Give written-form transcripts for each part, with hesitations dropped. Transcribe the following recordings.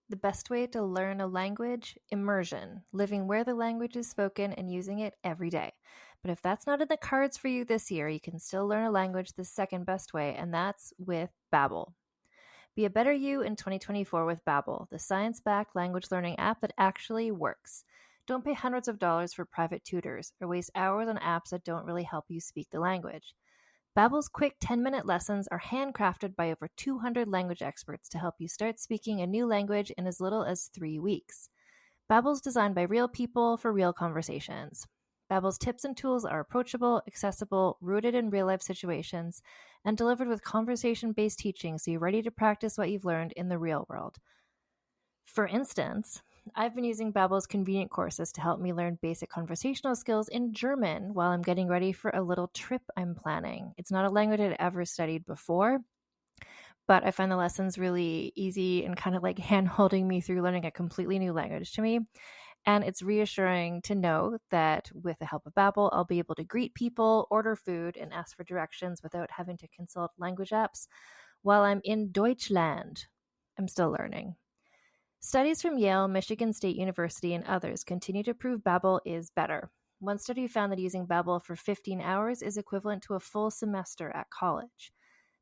The best way to learn a language? Immersion, living where the language is spoken and using it every day. But if that's not in the cards for you this year, you can still learn a language the second best way, and that's with Babbel. Be a better you in 2024 with Babbel, the science-backed language learning app that actually works. Don't pay hundreds of dollars for private tutors or waste hours on apps that don't really help you speak the language. Babbel's quick 10-minute lessons are handcrafted by over 200 language experts to help you start speaking a new language in as little as 3 weeks. Babbel's designed by real people for real conversations. Babbel's tips and tools are approachable, accessible, rooted in real-life situations, and delivered with conversation-based teaching so you're ready to practice what you've learned in the real world. For instance, I've been using Babbel's convenient courses to help me learn basic conversational skills in German while I'm getting ready for a little trip I'm planning. It's not a language I'd ever studied before, but I find the lessons really easy and kind of like hand-holding me through learning a completely new language to me. And it's reassuring to know that with the help of Babbel, I'll be able to greet people, order food, and ask for directions without having to consult language apps while I'm in Deutschland. I'm still learning. Studies from Yale, Michigan State University, and others continue to prove Babbel is better. One study found that using Babbel for 15 hours is equivalent to a full semester at college.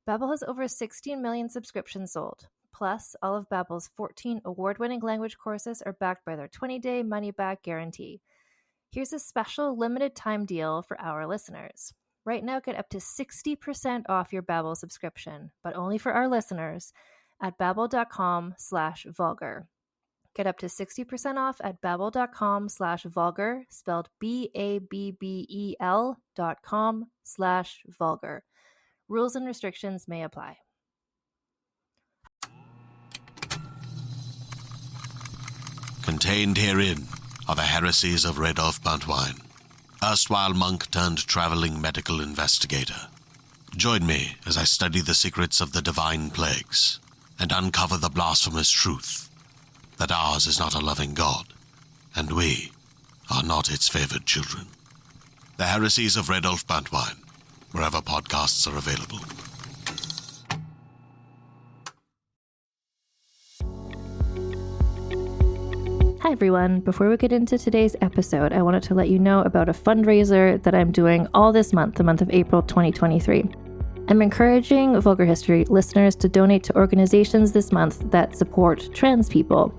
Babbel has over 16 million subscriptions sold. Plus, all of Babbel's 14 award-winning language courses are backed by their 20-day money-back guarantee. Here's a special limited-time deal for our listeners. Right now, get up to 60% off your Babbel subscription, but only for our listeners at babbel.com/vulgar. Get up to 60% off at babbel.com/vulgar, spelled BABBEL.com/vulgar. Rules and restrictions may apply. Contained herein are the heresies of Radolf Buntwine, erstwhile monk turned traveling medical investigator. Join me as I study the secrets of the divine plagues and uncover the blasphemous truth that ours is not a loving God, and we are not its favored children. The heresies of Radolf Buntwine, wherever podcasts are available. Hi everyone, before we get into today's episode, I wanted to let you know about a fundraiser that I'm doing all this month, the month of April 2023. I'm encouraging Vulgar History listeners to donate to organizations this month that support trans people.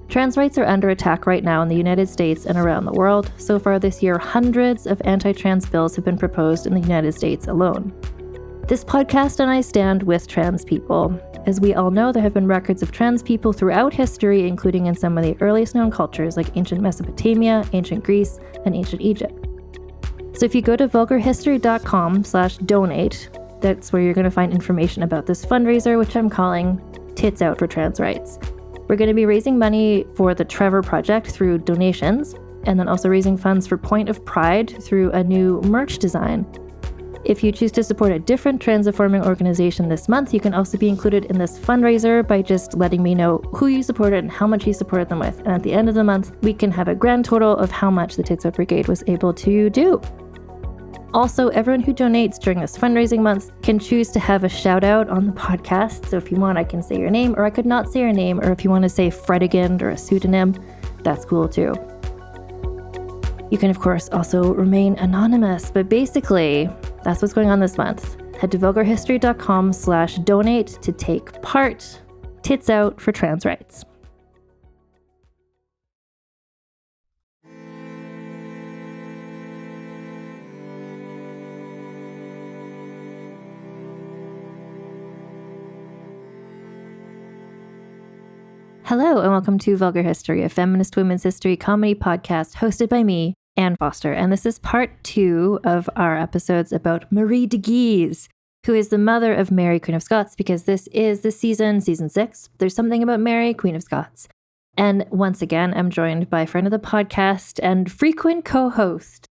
Trans rights are under attack right now in the United States and around the world. So far this year, hundreds of anti-trans bills have been proposed in the United States alone. This podcast and I stand with trans people. As we all know, there have been records of trans people throughout history, including in some of the earliest known cultures like ancient Mesopotamia, ancient Greece, and ancient Egypt. So if you go to vulgarhistory.com/donate, that's where you're going to find information about this fundraiser, which I'm calling Tits Out for Trans Rights. We're going to be raising money for the Trevor Project through donations, and then also raising funds for Point of Pride through a new merch design. If you choose to support a different trans-affirming organization this month, you can also be included in this fundraiser by just letting me know who you supported and how much you supported them with. And at the end of the month, we can have a grand total of how much the Tits Out Brigade was able to do. Also, everyone who donates during this fundraising month can choose to have a shout out on the podcast. So if you want, I can say your name, or I could not say your name, or if you want to say Fredigund or a pseudonym, that's cool too. You can, of course, also remain anonymous, but basically, that's what's going on this month. Head to vulgarhistory.com/donate to take part. Tits out for trans rights. Hello, and welcome to Vulgar History, a feminist women's history comedy podcast hosted by me, Anne Foster. And this is part 2 of our episodes about Marie de Guise, who is the mother of Mary, Queen of Scots, because this is the season 6. There's something about Mary, Queen of Scots. And once again, I'm joined by a friend of the podcast and frequent co-host.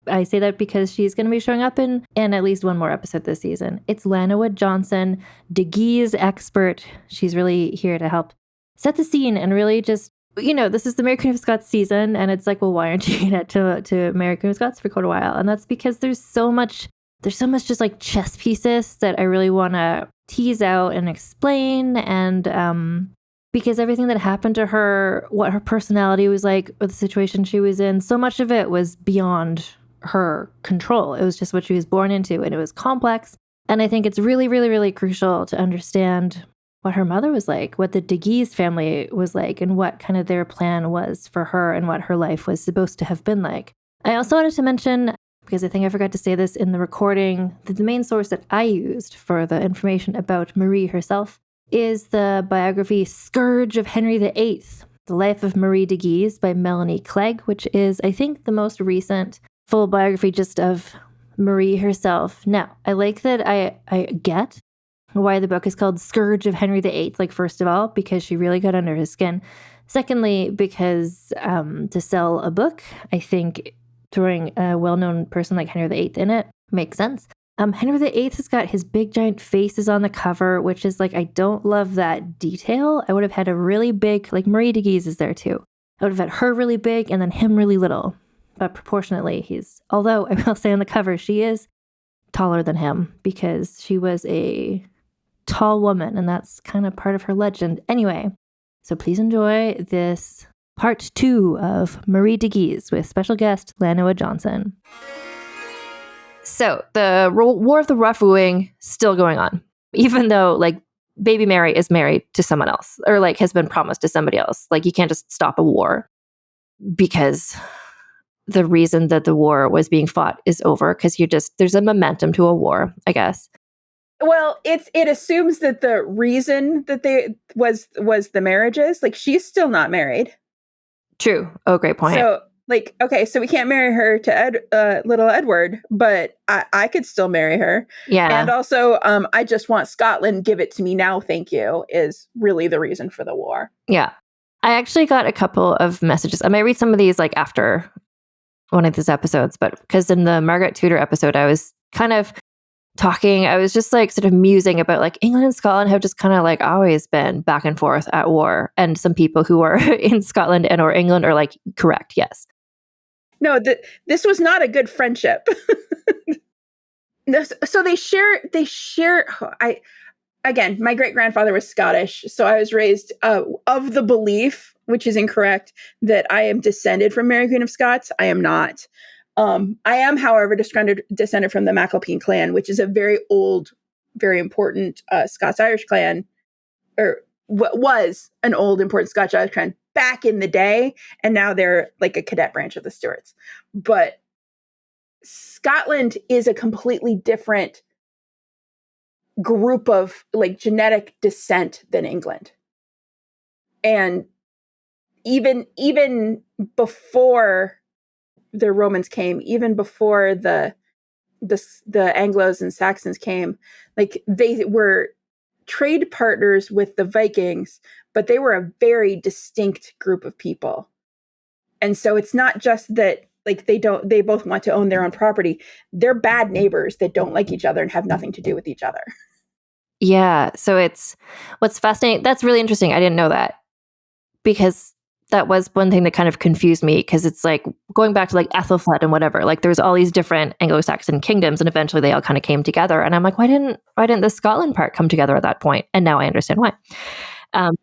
I say that because she's going to be showing up in at least one more episode this season. It's Lana Wood Johnson, de Guise expert. She's really here to help set the scene and really just, this is the Mary Queen of Scots season, and it's like, well, why aren't you in it to Mary Queen of Scots for quite a while? And that's because there's so much just like chess pieces that I really want to tease out and explain and because everything that happened to her, what her personality was like, or the situation she was in, so much of it was beyond her control. It was just what she was born into, and it was complex. And I think it's really, really, really crucial to understand what her mother was like, what the de Guise family was like, and what kind of their plan was for her and what her life was supposed to have been like. I also wanted to mention, because I think I forgot to say this in the recording, that the main source that I used for the information about Marie herself is the biography Scourge of Henry VIII, The Life of Marie de Guise by Melanie Clegg, which is, I think, the most recent full biography just of Marie herself. Now, I like that I get why the book is called Scourge of Henry VIII, like, first of all, because she really got under his skin. Secondly, because to sell a book, I think throwing a well-known person like Henry VIII in it makes sense. Henry VIII has got his big giant faces on the cover, which is like, I don't love that detail. I would have had a really big, like Marie de Guise is there too. I would have had her really big and then him really little. But proportionately, although I will say on the cover, she is taller than him because she was a tall woman, and that's kind of part of her legend. Anyway, so please enjoy this part 2 of Marie de Guise with special guest Lanoa Johnson. So the War of the Rough Wooing still going on, even though like baby Mary is married to someone else or like has been promised to somebody else. Like you can't just stop a war because the reason that the war was being fought is over, because there's a momentum to a war, I guess. Well, it assumes that the reason that they was the marriages. Like she's still not married. True. Oh, great point. So like, okay, so we can't marry her to little Edward, but I could still marry her. Yeah. And also, I just want Scotland, give it to me now, thank you, is really the reason for the war. Yeah. I actually got a couple of messages. I might read some of these like after one of these episodes, but because in the Margaret Tudor episode, I was kind of talking, I was just like sort of musing about like England and Scotland have just kind of like always been back and forth at war. And some people who are in Scotland and or England are like, correct, yes. No, this was not a good friendship. So they share. Again, my great grandfather was Scottish, so I was raised of the belief, which is incorrect, that I am descended from Mary Queen of Scots. I am not. I am, however, descended from the MacAlpine clan, which is a very old, very important Scots-Irish clan, or what was an old, important Scotch-Irish clan back in the day, and now they're like a cadet branch of the Stuarts. But Scotland is a completely different group of like genetic descent than England. And even before the Romans came, even before the Anglos and Saxons came, like they were trade partners with the Vikings, but they were a very distinct group of people. And so it's not just that like they both want to own their own property. They're bad neighbors that don't like each other and have nothing to do with each other. Yeah. So it's what's fascinating. That's really interesting. I didn't know that, because that was one thing that kind of confused me, because it's like going back to like Ethelflaed and whatever, like there's all these different Anglo-Saxon kingdoms and eventually they all kind of came together. And I'm like, why didn't the Scotland part come together at that point? And now I understand why.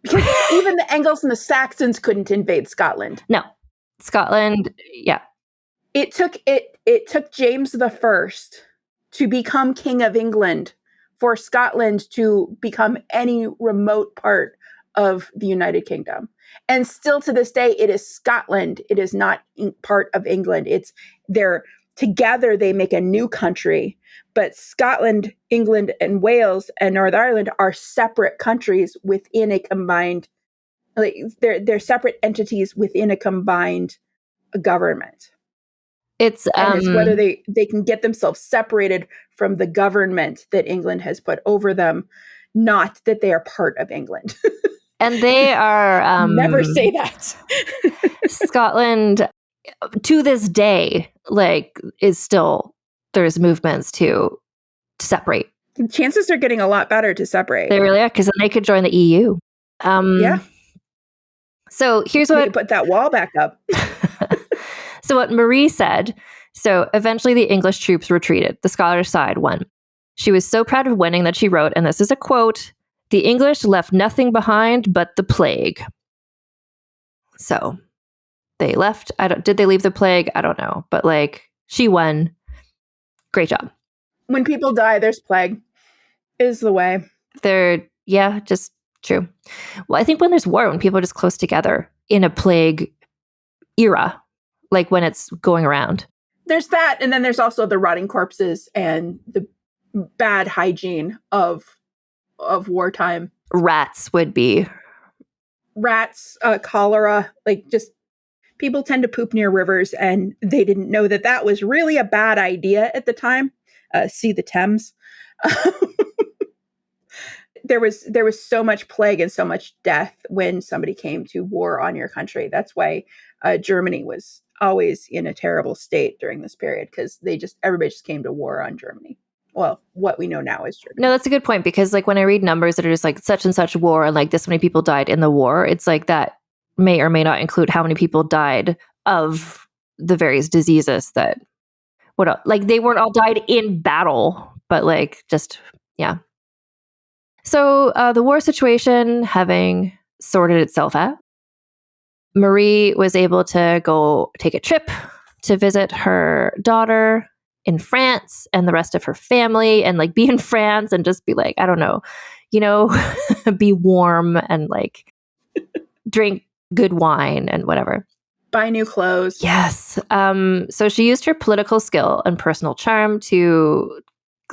Because even the Angles and the Saxons couldn't invade Scotland. No, Scotland. Yeah. It took James I to become King of England for Scotland to become any remote part of the United Kingdom. And still to this day, it is Scotland. It is not part of England. They're together, they make a new country. But Scotland, England, and Wales and Northern Ireland are separate countries within a combined, like they're separate entities within a combined government. It's whether they can get themselves separated from the government that England has put over them, not that they are part of England. And they are never say that. Scotland to this day, like, is still, there's movements to separate. Chances are getting a lot better to separate. They really are, because then they could join the EU. Yeah. So here's what, put that wall back up. So what Marie said. So eventually the English troops retreated. The Scottish side won. She was so proud of winning that she wrote, and this is a quote, The English left nothing behind but the plague. So they left. Did they leave the plague? I don't know. But like, she won. Great job. When people die, there's plague. Is the way. Just true. Well, I think when there's war, when people are just close together in a plague era, like when it's going around. There's that, and then there's also the rotting corpses and the bad hygiene of wartime. Rats would be. Rats, cholera, like just people tend to poop near rivers, and they didn't know that was really a bad idea at the time. See the Thames. There was so much plague and so much death when somebody came to war on your country. That's why Germany was always in a terrible state during this period, because everybody just came to war on Germany. Well, what we know now is Germany. No, that's a good point, because like when I read numbers that are just like such and such war and like this many people died in the war, it's like that may or may not include how many people died of the various diseases that like they weren't all died in battle, but like just, yeah. So the war situation having sorted itself out, Marie was able to go take a trip to visit her daughter in France and the rest of her family, and like be in France and just be like, I don't know, be warm and like drink good wine and whatever. Buy new clothes. Yes. So she used her political skill and personal charm to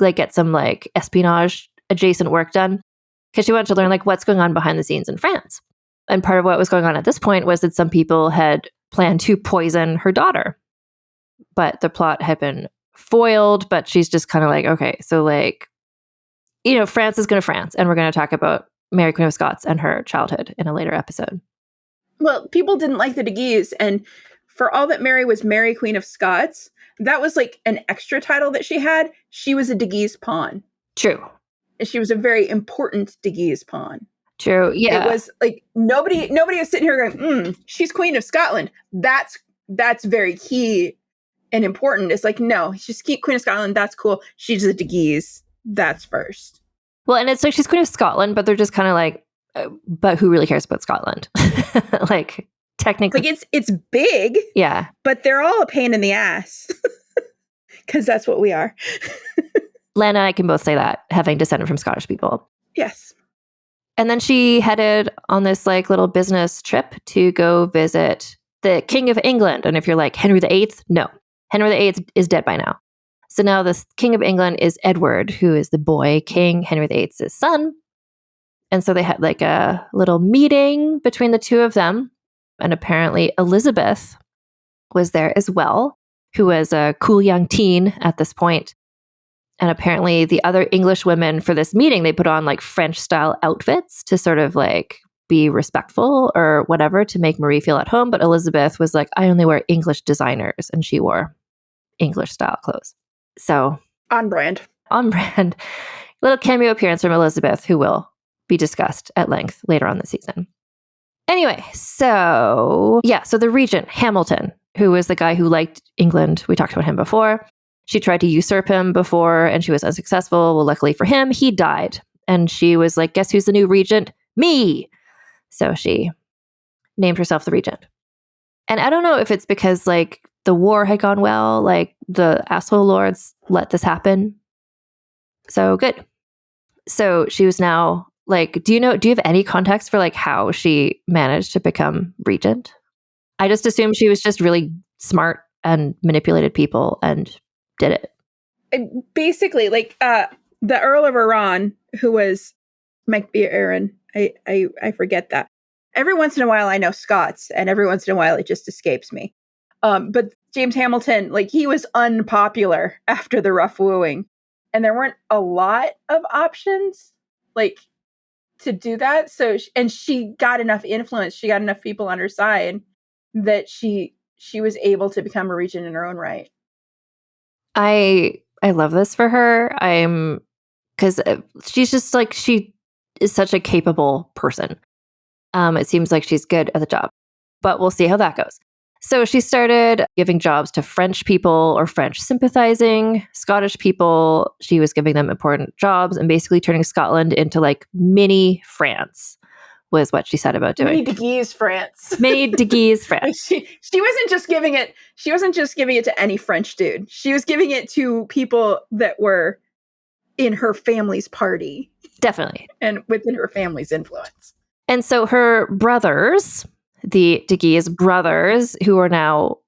like get some like espionage adjacent work done, because she wanted to learn like what's going on behind the scenes in France. And part of what was going on at this point was that some people had planned to poison her daughter, but the plot had been foiled. But she's just kind of like, okay, so like, France is going to France, and we're going to talk about Mary Queen of Scots and her childhood in a later episode. Well, people didn't like the de Guise, and for all that Mary was Mary Queen of Scots, that was like an extra title that she had. She was a de Guise pawn. True. And she was a very important de Guise pawn. True. Yeah. It was like nobody was sitting here going, she's Queen of Scotland. That's very key and important. It's like, no, she's Queen of Scotland. That's cool. She's a de Guise. That's first. Well, and it's like she's Queen of Scotland, but they're just kind of like, but who really cares about Scotland? Like, technically. Like, it's big. Yeah. But they're all a pain in the ass. Because that's what we are. Lana and I can both say that, having descended from Scottish people. Yes. And then she headed on this like little business trip to go visit the King of England. And if you're like, Henry VIII? No. Henry VIII is dead by now. So now the King of England is Edward, who is the boy king, Henry VIII's son. And so they had like a little meeting between the two of them. And apparently Elizabeth was there as well, who was a cool young teen at this point. And apparently the other English women for this meeting, they put on like French style outfits to sort of like be respectful or whatever to make Marie feel at home. But Elizabeth was like, I only wear English designers. And she wore English style clothes. So on brand. Little cameo appearance from Elizabeth, who will be discussed at length later on this season. Anyway, so the regent, Hamilton, who was the guy who liked England. We talked about him before. She tried to usurp him before and she was unsuccessful. Well, luckily for him, he died. And she was like, guess who's the new regent? Me. So she named herself the regent. And I don't know if it's because like the war had gone well, like the asshole lords let this happen. So good. So she was now like, do you have any context for like how she managed to become regent? I just assumed she was just really smart and manipulated people and did it. Basically, like the Earl of Arran, who was might be Aaron. I forget that. Every once in a while I know Scots, and every once in a while it just escapes me. But James Hamilton, like he was unpopular after the rough wooing. And there weren't a lot of options like to do that. So and she got enough influence, she got enough people on her side that she was able to become a regent in her own right. I love this for her. Because she's just like, she is such a capable person. It seems like she's good at the job, but we'll see how that goes. So she started giving jobs to French people or French sympathizing Scottish people. She was giving them important jobs and basically turning Scotland into like mini France was what she said about doing. Mini de Guise France. Mini de Guise France. She wasn't just giving it. She wasn't just giving it to any French dude. She was giving it to people that were in her family's party. Definitely. And within her family's influence. And so her brothers, the de Guise brothers, who are now,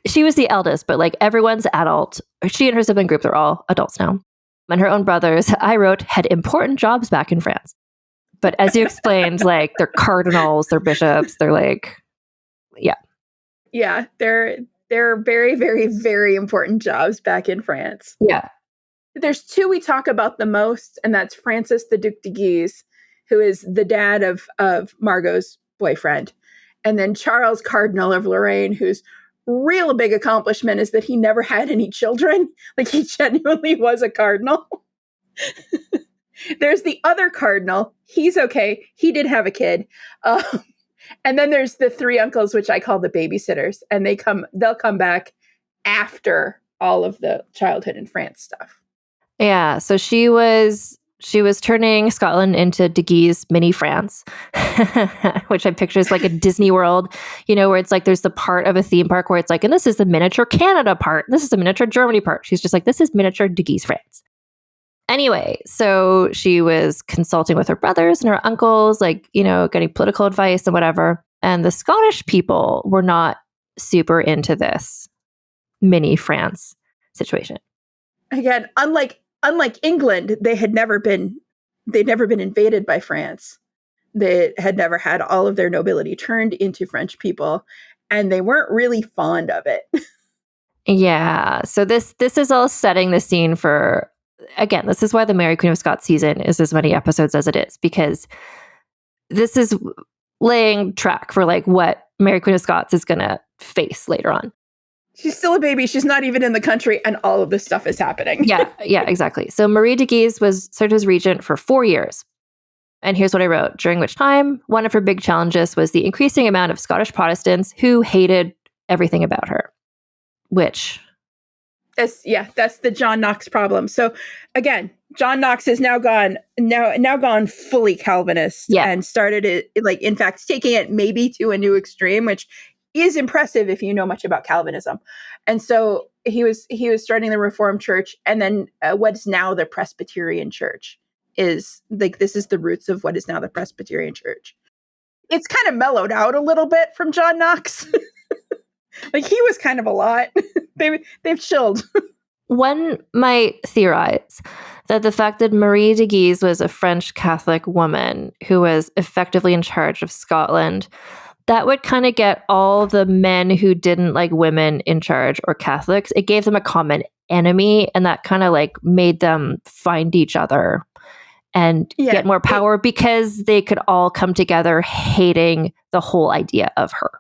she was the eldest, but like everyone's adult. She and her sibling group, they're all adults now. And her own brothers, I wrote, had important jobs back in France. But as you explained, like they're cardinals, they're bishops, they're like, yeah. Yeah, they're very, very, very important jobs back in France. Yeah. There's two we talk about the most, and that's Francis the Duc de Guise, who is the dad of Margot's boyfriend, and then Charles Cardinal of Lorraine, whose real big accomplishment is that he never had any children. Like he genuinely was a cardinal. There's the other cardinal. He's okay. He did have a kid. And then there's the three uncles, which I call the babysitters, and they'll come back after all of the childhood in France stuff. Yeah, so she was turning Scotland into de Guise mini France, which I picture as like a Disney World, where it's like there's the part of a theme park where it's like, and this is the miniature Canada part, this is the miniature Germany part. She's just like, this is miniature de Guise France. Anyway, so she was consulting with her brothers and her uncles, like, getting political advice and whatever. And the Scottish people were not super into this mini France situation. Again, unlike England, they'd never been invaded by France. They had never had all of their nobility turned into French people, and they weren't really fond of it. Yeah. So this is all setting the scene for, again, this is why the Mary Queen of Scots season is as many episodes as it is, because this is laying track for like what Mary Queen of Scots is going to face later on. She's still a baby. She's not even in the country, and all of this stuff is happening. Yeah, exactly. So Marie de Guise served as regent for 4 years. And here's what I wrote. During which time, one of her big challenges was the increasing amount of Scottish Protestants who hated everything about her, which... That's the John Knox problem. So again, John Knox has now gone fully Calvinist and started it, like, in fact, taking it maybe to a new extreme, which is impressive if you know much about Calvinism. And so he was starting the Reformed Church, and then what is now the Presbyterian Church is like, this is the roots of what is now the Presbyterian Church. It's kind of mellowed out a little bit from John Knox. Like, he was kind of a lot. They've chilled. One might theorize that the fact that Marie de Guise was a French Catholic woman who was effectively in charge of Scotland, that would kind of get all the men who didn't like women in charge or Catholics. It gave them a common enemy, and that kind of like made them find each other and get more power because they could all come together hating the whole idea of her.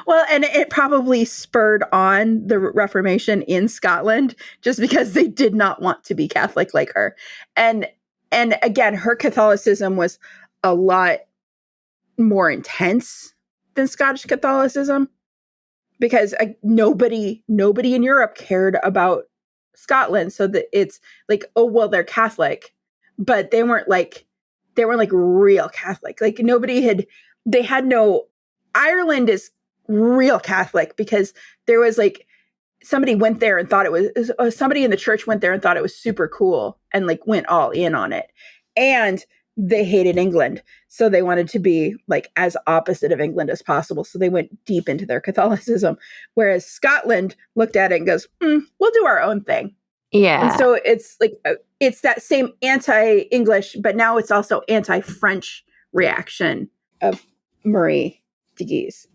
Well, and it probably spurred on the Reformation in Scotland just because they did not want to be Catholic like her. And again, her Catholicism was a lot more intense than Scottish Catholicism because nobody in Europe cared about Scotland. So that it's like, oh, well, they're Catholic, but they weren't like real Catholic. Like Ireland is real Catholic because there was like somebody went there and thought it was somebody in the church went there and thought it was super cool and like went all in on it. And they hated England. So they wanted to be like as opposite of England as possible. So they went deep into their Catholicism. Whereas Scotland looked at it and goes, we'll do our own thing. Yeah. And so it's like, it's that same anti-English, but now it's also anti-French reaction of Marie de Guise.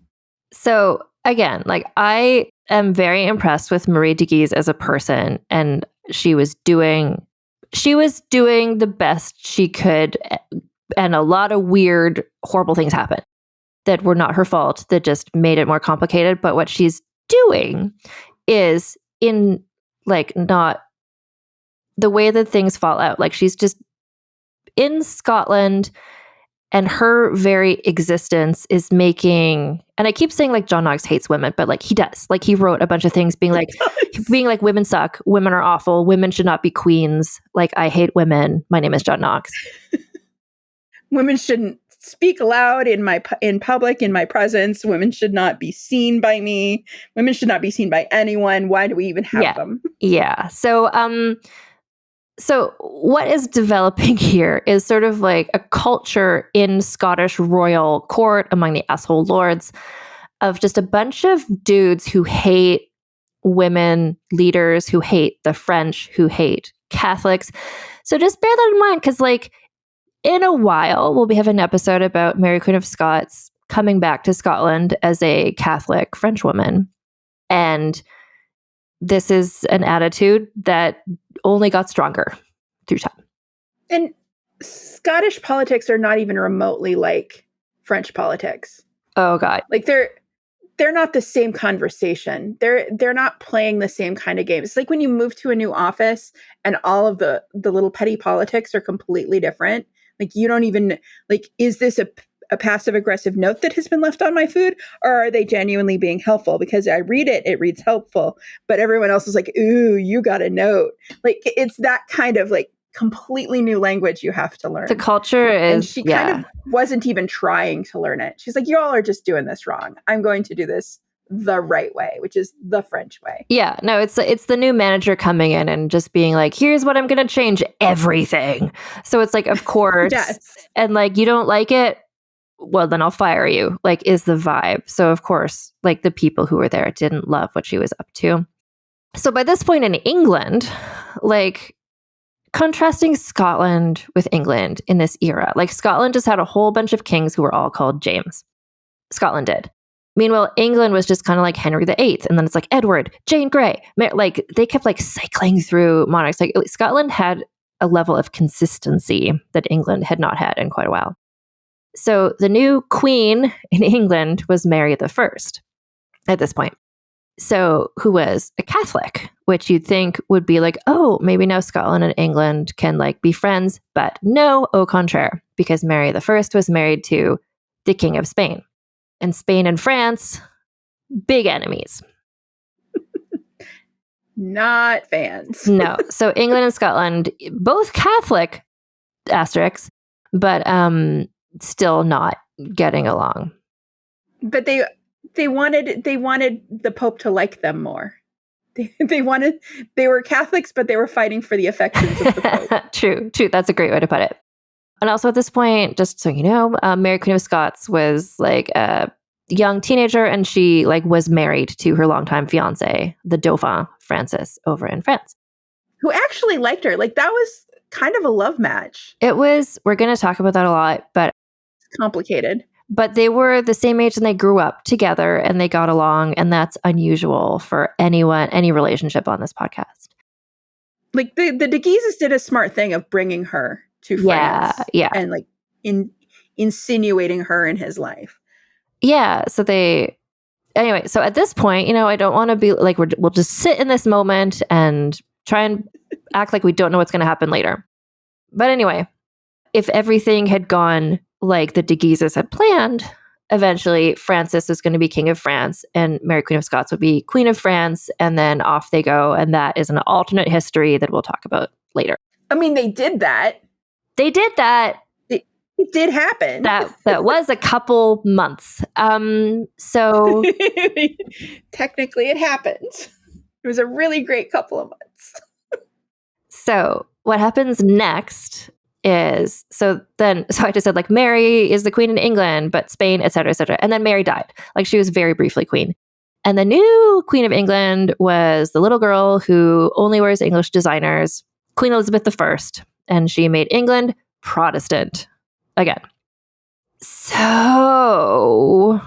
So again, like, I am very impressed with Marie de Guise as a person, and she was doing the best she could, and a lot of weird, horrible things happened that were not her fault, that just made it more complicated. But what she's doing is in like not the way that things fall out. Like, she's just in Scotland And her very existence is making, and I keep saying like John Knox hates women, but like he does. Like he wrote a bunch of things being like women suck, women are awful, women should not be queens. Like I hate women. My name is John Knox. Women shouldn't speak loud in public, in my presence. Women should not be seen by me. Women should not be seen by anyone. Why do we even have them? Yeah. So what is developing here is sort of like a culture in Scottish royal court among the asshole lords of just a bunch of dudes who hate women leaders, who hate the French, who hate Catholics. So just bear that in mind, because like in a while, we'll be having an episode about Mary Queen of Scots coming back to Scotland as a Catholic French woman. And this is an attitude that only got stronger through time. And Scottish politics are not even remotely like French politics. Oh God. Like they're not the same conversation. They're not playing the same kind of game. It's like when you move to a new office and all of the little petty politics are completely different. Like you don't even like, is this a passive aggressive note that has been left on my food, or are they genuinely being helpful? Because I read it, it reads helpful, but everyone else is like, ooh, you got a note. Like it's that kind of like completely new language you have to learn. The culture is, and she kind of wasn't even trying to learn it. She's like, you all are just doing this wrong. I'm going to do this the right way, which is the French way. Yeah, no, it's the new manager coming in and just being like, here's what I'm going to change everything. So it's like, of course, yes. And like, you don't like it? Well, then I'll fire you, like is the vibe. So of course, like the people who were there didn't love what she was up to. So by this point in England, like contrasting Scotland with England in this era, like Scotland just had a whole bunch of kings who were all called James. Scotland did. Meanwhile, England was just kind of like Henry VIII, and then it's like Edward, Jane Grey. Like they kept like cycling through monarchs. Like Scotland had a level of consistency that England had not had in quite a while. So the new queen in England was Mary I at this point. So who was a Catholic, which you'd think would be like, oh, maybe now Scotland and England can like be friends. But no, au contraire, because Mary I was married to the King of Spain. And Spain and France, big enemies. Not fans. No. So England and Scotland, both Catholic, asterisks, but still not getting along. But they wanted the Pope to like them more. They were Catholics, but they were fighting for the affections of the Pope. True. That's a great way to put it. And also at this point, just so you know, Mary Queen of Scots was like a young teenager, and she like was married to her longtime fiance, the Dauphin Francis, over in France, who actually liked her. Like that was kind of a love match. It was. We're going to talk about that a lot, but it's complicated. But they were the same age and they grew up together and they got along, and that's unusual for any relationship on this podcast. Like the De Guises did a smart thing of bringing her to France, and like insinuating her in his life. Yeah. So anyway, so at this point, I don't want to be like, we'll just sit in this moment and try and act like we don't know what's going to happen later. But anyway, if everything had gone like the De Guises had planned, eventually Francis is going to be King of France and Mary Queen of Scots would be Queen of France, and then off they go. And that is an alternate history that we'll talk about later. I mean, they did that. It did happen. That was a couple months. So technically it happened. It was a really great couple of months. So what happens next is, so I just said like Mary is the queen in England, but Spain, et cetera, et cetera. And then Mary died. Like she was very briefly queen. And the new queen of England was the little girl who only wears English designers, Queen Elizabeth I. And she made England Protestant again. So...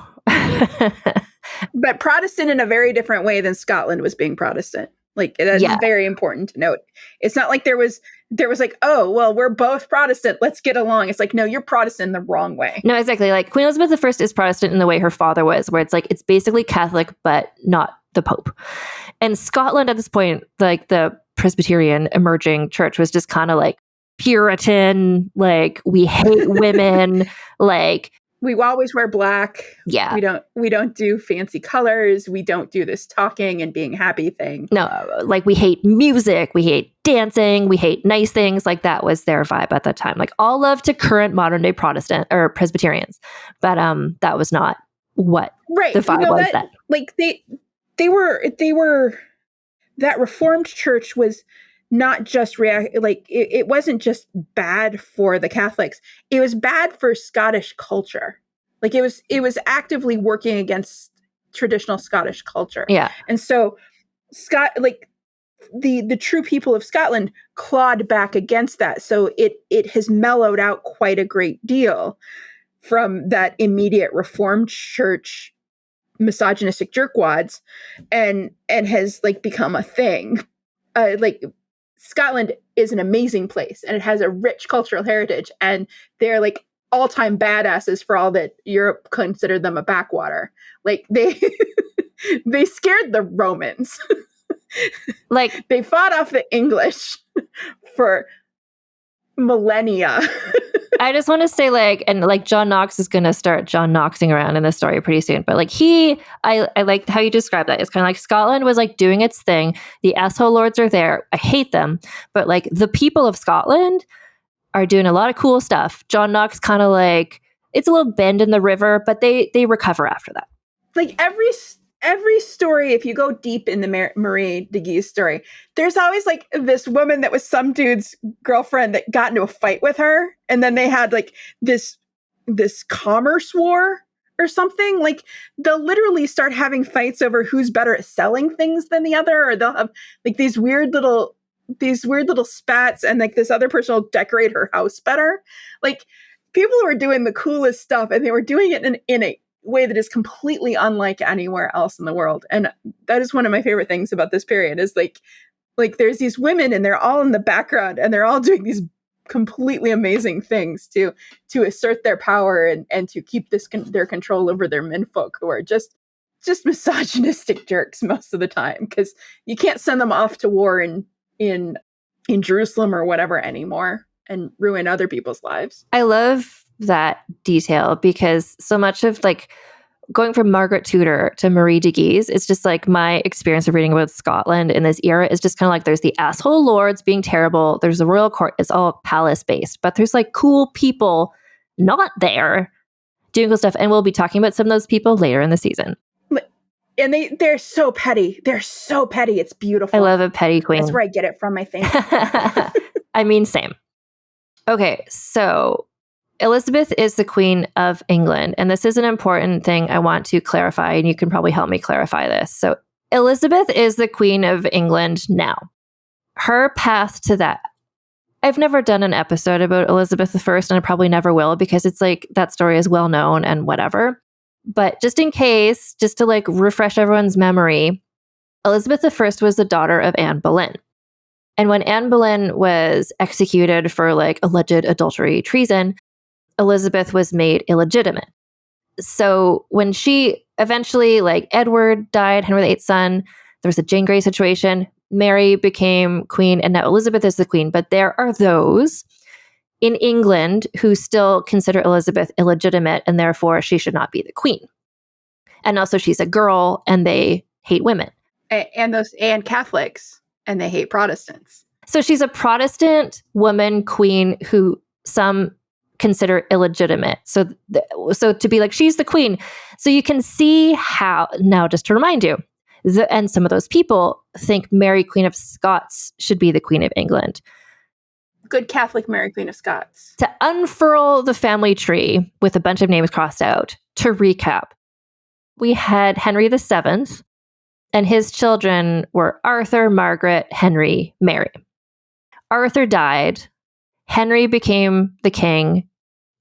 But Protestant in a very different way than Scotland was being Protestant. Like that's very important to note. It's not like there was like, oh, well, we're both Protestant, let's get along. It's like, no, you're Protestant in the wrong way. No, exactly. Like Queen Elizabeth I is Protestant in the way her father was, where it's like, it's basically Catholic, but not the Pope. And Scotland at this point, like the Presbyterian emerging church was just kind of like Puritan, like we hate women, like we always wear black. Yeah. We don't do fancy colors. We don't do this talking and being happy thing. No, like we hate music, we hate dancing, we hate nice things. Like that was their vibe at that time. Like all love to current modern day Protestant or Presbyterians. But that was not what the vibe was then. Like they were that Reformed church was not just it wasn't just bad for the Catholics. It was bad for Scottish culture. Like it was actively working against traditional Scottish culture. Yeah. And so the true people of Scotland clawed back against that. So it has mellowed out quite a great deal from that immediate Reformed church misogynistic jerkwads and has like become a thing. Like Scotland is an amazing place and it has a rich cultural heritage, and they're like all-time badasses for all that Europe considered them a backwater. Like they they scared the Romans. Like they fought off the English for millennia. I just want to say and John Knox is going to start John Knoxing around in this story pretty soon. But like I like how you describe that. It's kind of like Scotland was like doing its thing. The asshole lords are there. I hate them. But like the people of Scotland are doing a lot of cool stuff. John Knox kind of like, it's a little bend in the river, but they recover after that. Like every story, if you go deep in the Marie de Guise story, there's always like this woman that was some dude's girlfriend that got into a fight with her, and then they had like this commerce war or something. Like they'll literally start having fights over who's better at selling things than the other, or they'll have like these weird little spats, and like this other person will decorate her house better. Like people were doing the coolest stuff, and they were doing it in a way that is completely unlike anywhere else in the world. And that is one of my favorite things about this period is like there's these women and they're all in the background and they're all doing these completely amazing things to assert their power and to keep their control over their menfolk, who are just misogynistic jerks most of the time, because you can't send them off to war in Jerusalem or whatever anymore and ruin other people's lives. I love that detail because so much of like going from Margaret Tudor to Marie de Guise, it's just like my experience of reading about Scotland in this era is just kind of like there's the asshole lords being terrible. There's the royal court. It's all palace based, but there's like cool people not there doing cool stuff. And we'll be talking about some of those people later in the season. And they're so petty. They're so petty. It's beautiful. I love a petty queen. That's where I get it from, I think. I mean, same. Okay, so Elizabeth is the Queen of England, and this is an important thing I want to clarify, and you can probably help me clarify this. So Elizabeth is the Queen of England now. Her path to that, I've never done an episode about Elizabeth I, and I probably never will, because it's like that story is well known and whatever. But just in case, just to like refresh everyone's memory, Elizabeth I was the daughter of Anne Boleyn. And when Anne Boleyn was executed for like alleged adultery, treason, Elizabeth was made illegitimate. So when she eventually, like Edward died, Henry VIII's son, there was a Jane Grey situation, Mary became queen, and now Elizabeth is the queen. But there are those in England who still consider Elizabeth illegitimate, and therefore she should not be the queen. And also she's a girl, and they hate women. And Catholics, and they hate Protestants. So she's a Protestant woman queen who some consider illegitimate. So to be like, she's the queen. So you can see how, now just to remind you, and some of those people think Mary, Queen of Scots, should be the Queen of England. Good Catholic Mary, Queen of Scots. To unfurl the family tree with a bunch of names crossed out, to recap, we had Henry VII, and his children were Arthur, Margaret, Henry, Mary. Arthur died. Henry became the king,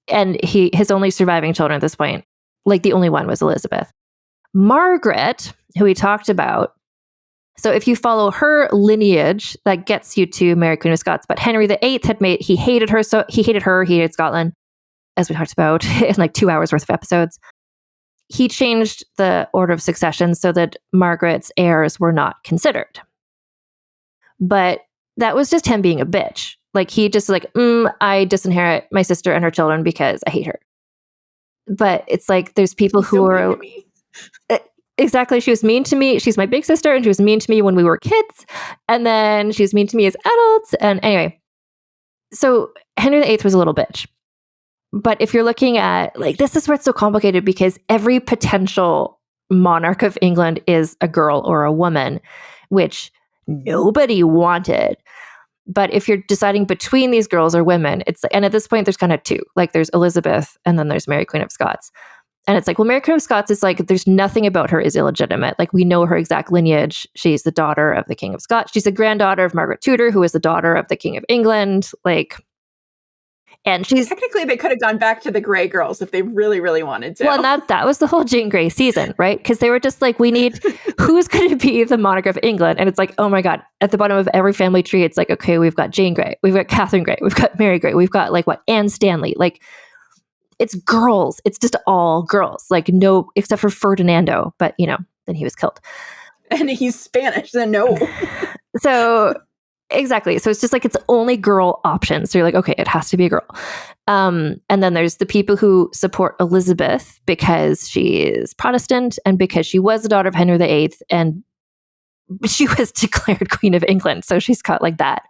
and his only surviving children at this point, like the only one, was Elizabeth. Margaret, who we talked about, so if you follow her lineage, that gets you to Mary, Queen of Scots. But Henry VIII he hated her, so he hated Scotland, as we talked about in like 2 hours worth of episodes. He changed the order of succession so that Margaret's heirs were not considered. But that was just him being a bitch. Like he just like, I disinherit my sister and her children because I hate her. But it's like there's people who are exactly. She was mean to me. She's my big sister, and she was mean to me when we were kids, and then she was mean to me as adults. And anyway, so Henry VIII was a little bitch. But if you're looking at like this is where it's so complicated because every potential monarch of England is a girl or a woman, which nobody wanted. But if you're deciding between these girls or women, it's and at this point there's kind of two. Like there's Elizabeth and then there's Mary Queen of Scots. And it's like, well, Mary Queen of Scots is like, there's nothing about her is illegitimate. Like we know her exact lineage. She's the daughter of the King of Scots. She's a granddaughter of Margaret Tudor, who is the daughter of the King of England. Like, and she's technically they could have gone back to the Grey girls if they really, really wanted to. Well, and that was the whole Jane Grey season, right? Because they were just like, we need who's going to be the monarch of England, and it's like, oh my god, at the bottom of every family tree, it's like, okay, we've got Jane Grey, we've got Catherine Grey, we've got Mary Grey, we've got like what Anne Stanley, like it's girls, it's just all girls, like no, except for Ferdinando, but you know, then he was killed, and he's Spanish, then no. So. Exactly. So it's just like it's only girl options. So you're like, okay, it has to be a girl. And then there's the people who support Elizabeth because she is Protestant and because she was the daughter of Henry VIII and she was declared Queen of England. So she's got like that.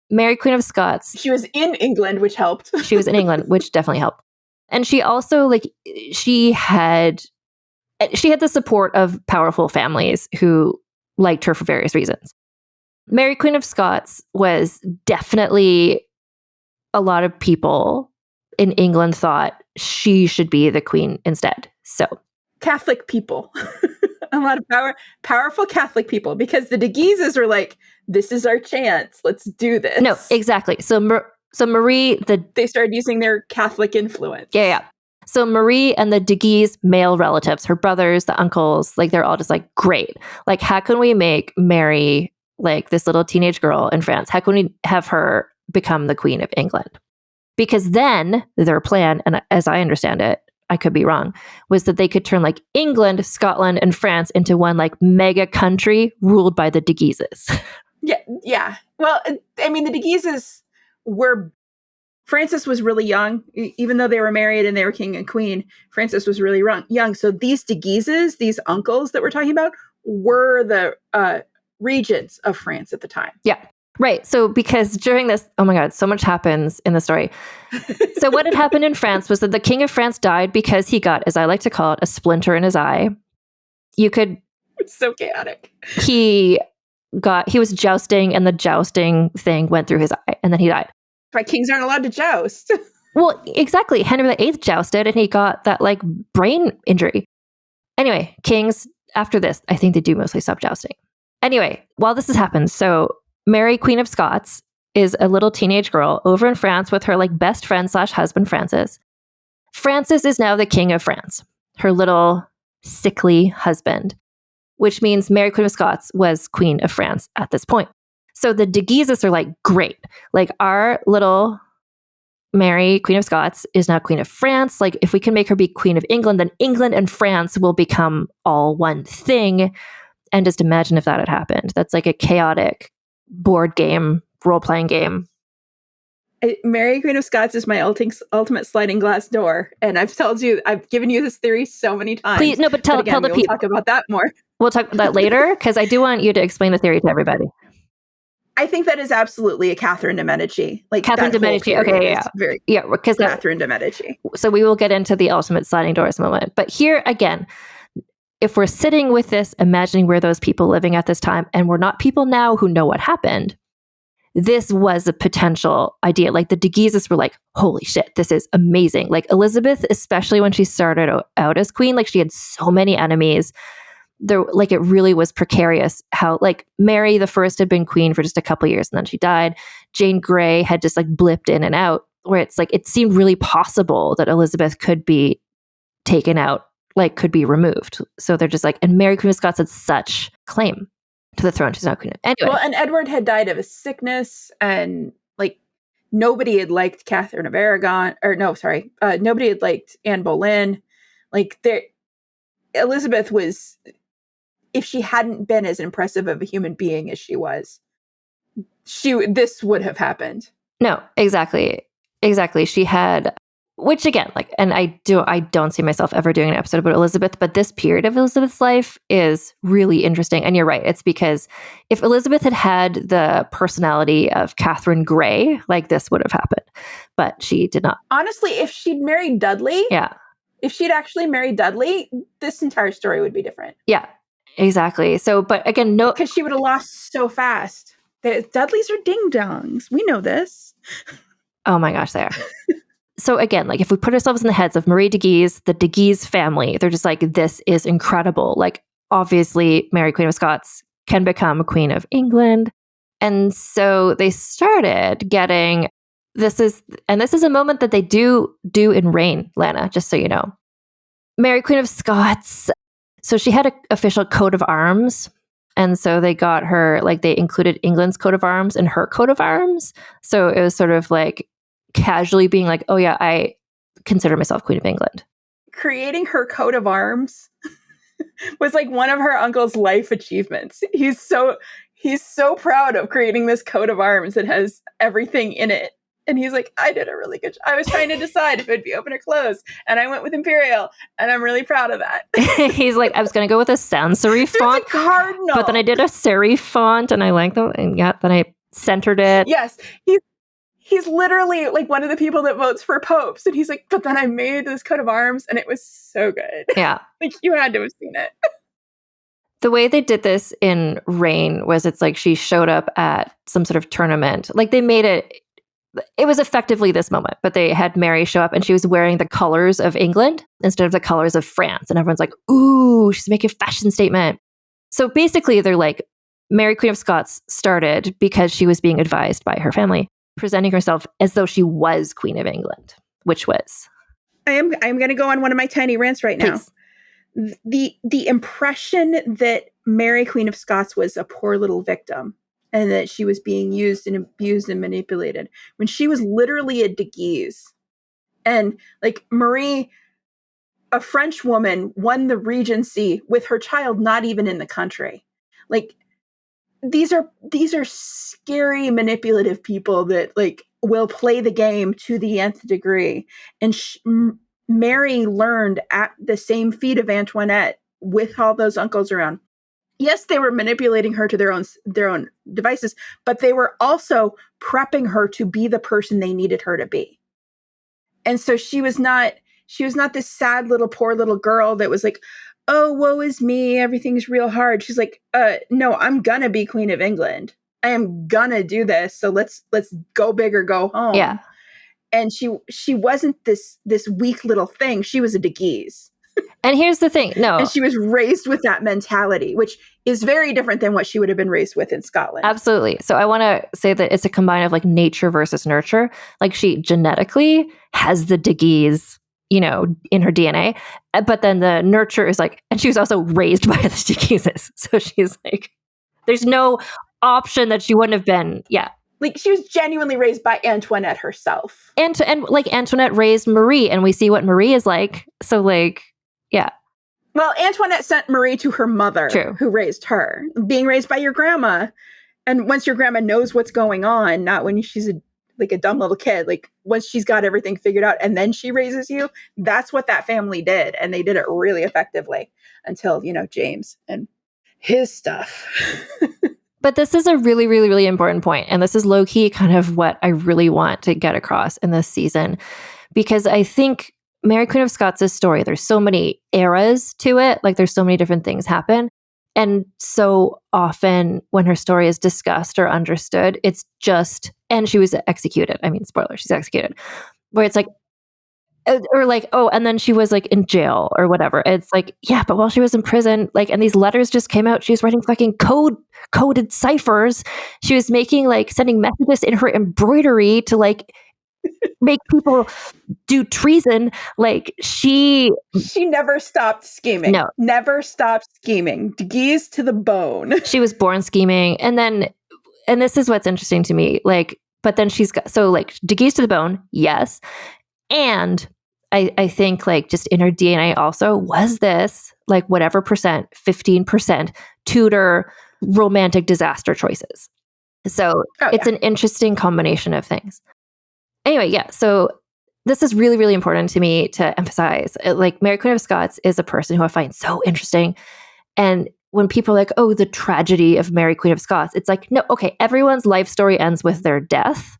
Mary Queen of Scots. She was in England, which helped. She was in England, which definitely helped. And she also like she had the support of powerful families who liked her for various reasons. Mary Queen of Scots was definitely a lot of people in England thought she should be the queen instead. So Catholic people, a lot of powerful Catholic people, because the de Guises were like, this is our chance. Let's do this. No, exactly. So Marie, they started using their Catholic influence. Yeah. So Marie and the de Guise male relatives, her brothers, the uncles, like they're all just like, great. Like, how can we make Mary like this little teenage girl in France? How can we have her become the Queen of England? Because then their plan, and as I understand it, I could be wrong, was that they could turn like England, Scotland, and France into one like mega country ruled by the de Guises. Yeah. Well, I mean, the de Guises were... Francis was really young, even though they were married and they were king and queen. Francis was really young. So these de Guises, these uncles that we're talking about, were the regents of France at the time. Yeah, right. So because during this, oh my God, so much happens in the story. So what had happened in France was that the King of France died because he got, as I like to call it, a splinter in his eye. It's so chaotic. He was jousting and the jousting thing went through his eye and then he died. Why kings aren't allowed to joust. Well, exactly. Henry VIII jousted and he got that like brain injury. Anyway, kings, after this, I think they do mostly stop jousting. Anyway, while this has happened, so Mary, Queen of Scots, is a little teenage girl over in France with her like best friend / husband, Francis. Francis is now the King of France, her little sickly husband, which means Mary, Queen of Scots was Queen of France at this point. So the de Guises are like, great, like our little Mary, Queen of Scots, is now Queen of France. Like if we can make her be Queen of England, then England and France will become all one thing. And just imagine if that had happened. That's like a chaotic board game, role-playing game. Mary Queen of Scots is my ultimate sliding glass door. And I've given you this theory so many times. Please, no, but tell the people. We'll talk about that more. We'll talk about that later, because I do want you to explain the theory to everybody. I think that is absolutely a Catherine de Medici. Like Catherine de Medici. Okay, yeah. Because Catherine de Medici. So we will get into the ultimate sliding doors moment. But here again, if we're sitting with this, imagining we're those people living at this time, and we're not people now who know what happened, this was a potential idea. Like the de Guises were like, holy shit, this is amazing. Like Elizabeth, especially when she started out as queen, like she had so many enemies. Like it really was precarious how like Mary the First had been queen for just a couple of years and then she died. Jane Grey had just like blipped in and out, where it's like it seemed really possible that Elizabeth could be taken out, like could be removed. So they're just like, and Mary Queen of Scots had such claim to the throne. She's not queen. Anyway. Well, and Edward had died of a sickness, and like nobody had liked Catherine of Aragon, nobody had liked Anne Boleyn. Like Elizabeth was, if she hadn't been as impressive of a human being as she was, this would have happened. No, exactly. Exactly. She had, which again, like, and I don't see myself ever doing an episode about Elizabeth, but this period of Elizabeth's life is really interesting. And you're right. It's because if Elizabeth had had the personality of Catherine Grey, like this would have happened, but she did not. Honestly, if she'd married Dudley, Yeah. if she'd actually married Dudley, this entire story would be different. Yeah, exactly. So, but again, no, because she would have lost so fast. The Dudleys are ding dongs. We know this. Oh my gosh, they are. So again, like if we put ourselves in the heads of Marie de Guise, the de Guise family, they're just like, this is incredible. Like obviously Mary Queen of Scots can become Queen of England. And so they started getting, this is a moment that they do in Reign, Lana, just so you know. Mary Queen of Scots. So she had an official coat of arms. And so they got her, like they included England's coat of arms in her coat of arms. So it was sort of like casually being like, oh yeah, I consider myself Queen of England. Creating her coat of arms was like one of her uncle's life achievements. He's so proud of creating this coat of arms that has everything in it. And he's like, I did a really good job. I was trying to decide if it'd be open or closed. And I went with Imperial. And I'm really proud of that. He's like, I was going to go with a sans serif font. A cardinal. But then I did a serif font and I like them. And yeah, then I centered it. Yes. He's literally like one of the people that votes for popes. And he's like, but then I made this coat of arms and it was so good. Yeah. Like you had to have seen it. The way they did this in Reign was it's like she showed up at some sort of tournament. Like they made it was effectively this moment, but they had Mary show up and she was wearing the colors of England instead of the colors of France. And everyone's like, ooh, she's making a fashion statement. So basically they're like, Mary Queen of Scots started because she was being advised by her family, presenting herself as though she was Queen of England, which was. I'm going to go on one of my tiny rants right now. Please. The impression that Mary Queen of Scots was a poor little victim and that she was being used and abused and manipulated when she was literally a de Guise. And like Marie, a French woman, won the regency with her child not even in the country. Like these are scary manipulative people that like will play the game to the nth degree. And Mary learned at the same feet of Antoinette with all those uncles around. Yes, they were manipulating her to their own devices, but they were also prepping her to be the person they needed her to be. And so she was not this sad little poor little girl that was like, oh, woe is me, everything's real hard. She's like, no, I'm gonna be Queen of England. I am gonna do this. So let's go big or go home. Yeah. And she wasn't this weak little thing. She was a de Guise. And here's the thing. No. And she was raised with that mentality, which is very different than what she would have been raised with in Scotland. Absolutely. So I want to say that it's a combine of like nature versus nurture. Like she genetically has the de Guise, in her DNA. But then the nurture is like, and she was also raised by the de Guises. So she's like, there's no option that she wouldn't have been. Yeah. Like she was genuinely raised by Antoinette herself. And like Antoinette raised Marie and we see what Marie is like. So like, yeah. Well, Antoinette sent Marie to her mother, True. Who raised her. Being raised by your grandma. And once your grandma knows what's going on, not when she's a dumb little kid, like once she's got everything figured out and then she raises you, that's what that family did. And they did it really effectively until, James and his stuff. But this is a really, really, really important point. And this is low key kind of what I really want to get across in this season, because I think Mary Queen of Scots' story, there's so many eras to it. Like there's so many different things happen. And so often when her story is discussed or understood, it's just, and she was executed. I mean, spoiler, she's executed. Where it's like, or like, oh, and then she was like in jail or whatever. It's like, yeah, but while she was in prison, like, and these letters just came out. She was writing fucking coded ciphers. She was making like sending messages in her embroidery to like make people do treason. Like she never stopped scheming. No, never stopped scheming. De Guise to the bone. She was born scheming, and this is what's interesting to me. Like, but then she's got De Guise to the bone, yes, and I think like just in her DNA also was this like whatever percent, 15% Tudor romantic disaster choices. So Oh, it's yeah. an interesting combination of things. Anyway, yeah. So this is really, really important to me to emphasize. Like Mary Queen of Scots is a person who I find so interesting. And when people are like, oh, the tragedy of Mary Queen of Scots, it's like, no, okay, everyone's life story ends with their death,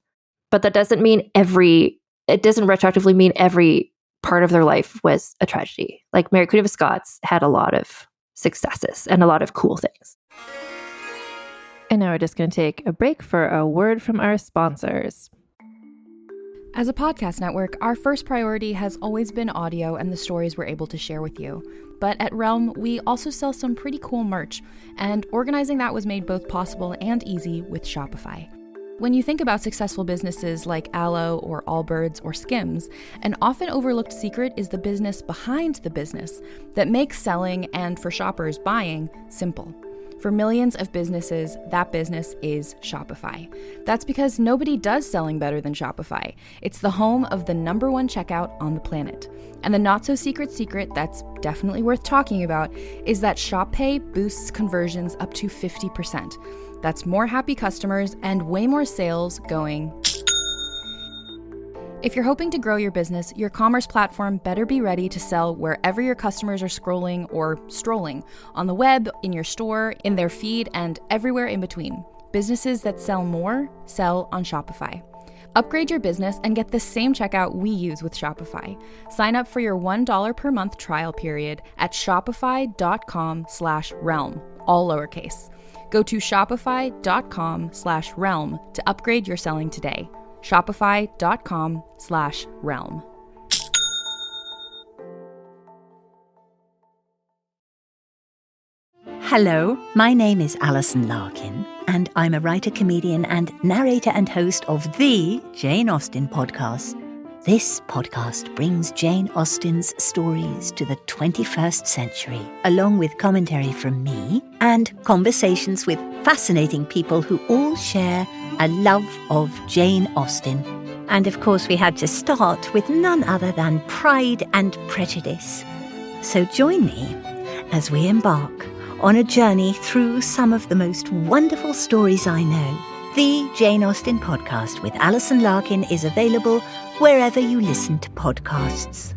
but that doesn't mean it doesn't retroactively mean every part of their life was a tragedy. Like Mary Queen of Scots had a lot of successes and a lot of cool things. And now we're just going to take a break for a word from our sponsors. As a podcast network, our first priority has always been audio and the stories we're able to share with you. But at Realm, we also sell some pretty cool merch, and organizing that was made both possible and easy with Shopify. When you think about successful businesses like Aloe or Allbirds or Skims, an often overlooked secret is the business behind the business that makes selling and, for shoppers, buying simple. For millions of businesses, that business is Shopify. That's because nobody does selling better than Shopify. It's the home of the #1 checkout on the planet. And the not-so-secret secret that's definitely worth talking about is that Shop Pay boosts conversions up to 50%. That's more happy customers and way more sales going. If you're hoping to grow your business, your commerce platform better be ready to sell wherever your customers are scrolling or strolling, on the web, in your store, in their feed, and everywhere in between. Businesses that sell more, sell on Shopify. Upgrade your business and get the same checkout we use with Shopify. Sign up for your $1 per month trial period at shopify.com/realm, all lowercase. Go to shopify.com/realm to upgrade your selling today. Shopify.com/realm. Hello, my name is Alison Larkin, and I'm a writer, comedian, and narrator and host of the Jane Austen podcast. This podcast brings Jane Austen's stories to the 21st century, along with commentary from me and conversations with fascinating people who all share a love of Jane Austen. And of course, we had to start with none other than Pride and Prejudice. So join me as we embark on a journey through some of the most wonderful stories I know. The Jane Austen podcast with Alison Larkin is available wherever you listen to podcasts.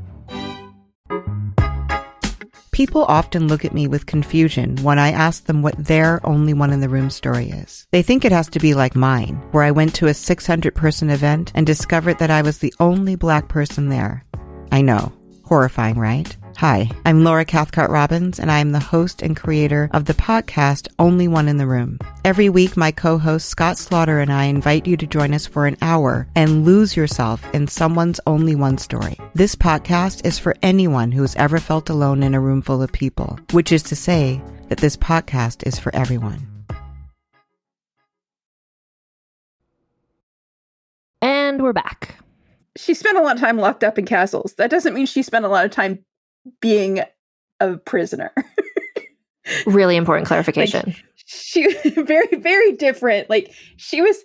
People often look at me with confusion when I ask them what their only one in the room story is. They think it has to be like mine, where I went to a 600-person event and discovered that I was the only Black person there. I know. Horrifying, right? Hi, I'm Laura Cathcart-Robbins, and I am the host and creator of the podcast Only One in the Room. Every week, my co-host Scott Slaughter and I invite you to join us for an hour and lose yourself in someone's only one story. This podcast is for anyone who has ever felt alone in a room full of people, which is to say that this podcast is for everyone. And we're back. She spent a lot of time locked up in castles. That doesn't mean she spent a lot of time being a prisoner. Really important clarification. Like, she was very, very different. Like she was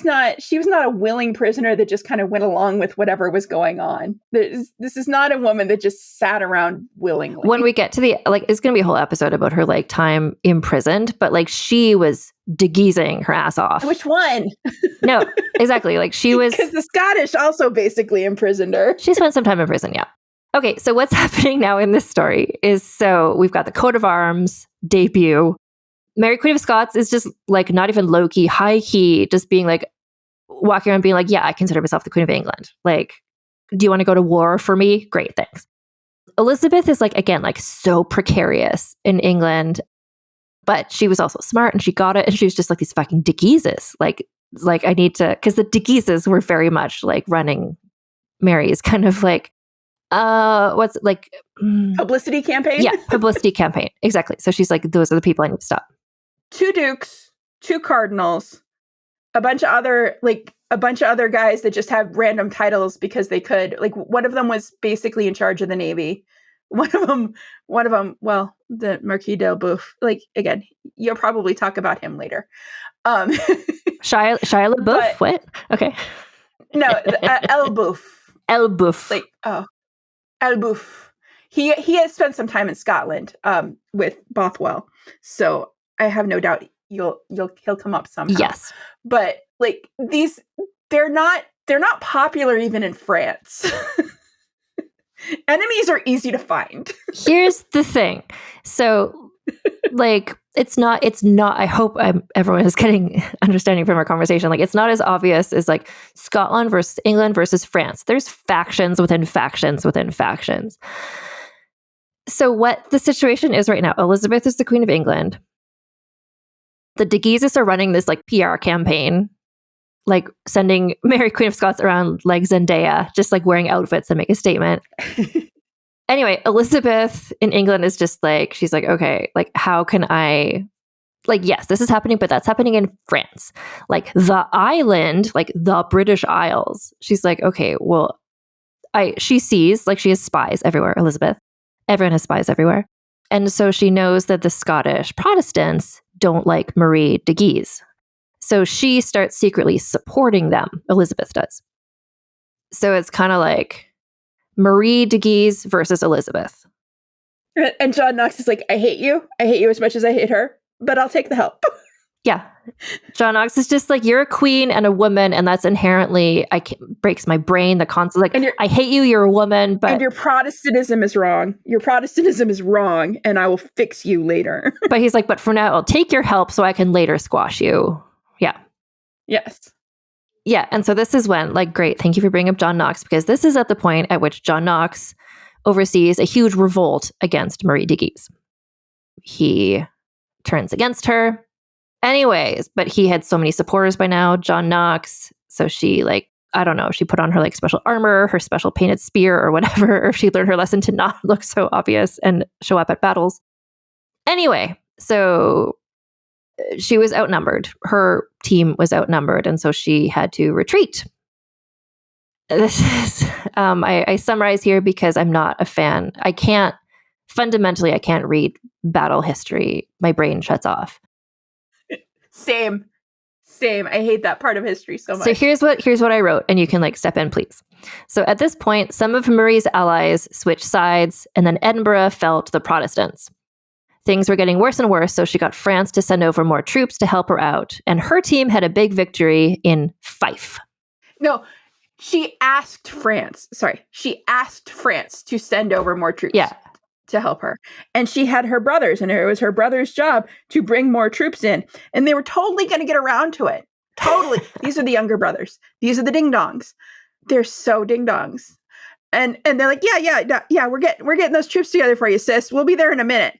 not a willing prisoner that just kind of went along with whatever was going on. This is not a woman that just sat around willingly. When we get to it's going to be a whole episode about her time imprisoned, but she was de Guising her ass off. Which one? No, exactly. She was, because the Scottish also basically imprisoned her. She spent some time in prison. Yeah. Okay. So what's happening now in this story is, we've got the coat of arms debut. Mary Queen of Scots is just not even low key, high key, just being walking around being yeah, I consider myself the Queen of England. Do you want to go to war for me? Great, thanks. Elizabeth is again, so precarious in England, but she was also smart and she got it. And she was just these fucking de Guises. I need to, because the de Guises were very much running Mary's kind of publicity campaign? Yeah, publicity campaign. Exactly. So she's those are the people I need to stop. 2 dukes, 2 cardinals, a bunch of other guys that just have random titles because they could. One of them was basically in charge of the Navy. One of them, well, the Marquis d'Elbeuf. Again, you'll probably talk about him later. Shia LaBeouf? What? Okay. No, Elbeuf. Elbeuf. Elbeuf. He has spent some time in Scotland with Bothwell, so I have no doubt he'll come up somehow. Yes. But like they're not popular even in France. Enemies are easy to find. Here's the thing. So like it's not I hope everyone is getting understanding from our conversation. Like it's not as obvious as like Scotland versus England versus France. There's factions within factions within factions. So what the situation is right now, Elizabeth is the Queen of England. The de Guises are running this like PR campaign, like sending Mary Queen of Scots around like Zendaya, just like wearing outfits that make a statement. Anyway, Elizabeth in England is just like, she's like, okay, like how can I, like, yes, this is happening, but that's happening in France. Like the island, like the British Isles. She's like, okay, well, she sees, like she has spies everywhere, Elizabeth. Everyone has spies everywhere. And so she knows that the Scottish Protestants don't like Marie de Guise. So she starts secretly supporting them. Elizabeth does. So it's kind of like Marie de Guise versus Elizabeth. And John Knox is like, I hate you. I hate you as much as I hate her, but I'll take the help. Yeah. John Knox is just like, you're a queen and a woman, and that's inherently, breaks my brain. The concept, like, I hate you, you're a woman, but... And your Protestantism is wrong. Your Protestantism is wrong, and I will fix you later. But he's like, but for now, I'll take your help so I can later squash you. Yeah. Yes. Yeah, and so this is when, like, great, thank you for bringing up John Knox, because this is at the point at which John Knox oversees a huge revolt against Marie de Guise. He turns against her. Anyways, but he had so many supporters by now, John Knox, so she, like, I don't know, she put on her, like, special armor, her special painted spear or whatever, or she learned her lesson to not look so obvious and show up at battles. Anyway, so she was outnumbered. Her team was outnumbered, and so she had to retreat. This is, I summarize here because I'm not a fan. I can't read battle history. My brain shuts off. Same. I hate that part of history so much. So here's what I wrote, and you can like step in, please. So at this point, some of Marie's allies switched sides, and then Edinburgh fell to the Protestants. Things were getting worse and worse, so she got France to send over more troops to help her out, and her team had a big victory in Fife. No, she asked France to send over more troops. Yeah. To help her. And she had her brothers, and it was her brother's job to bring more troops in. And they were totally going to get around to it. Totally. These are the younger brothers. These are the ding-dongs. They're so ding-dongs. And they're like, yeah, we're getting those troops together for you, sis. We'll be there in a minute.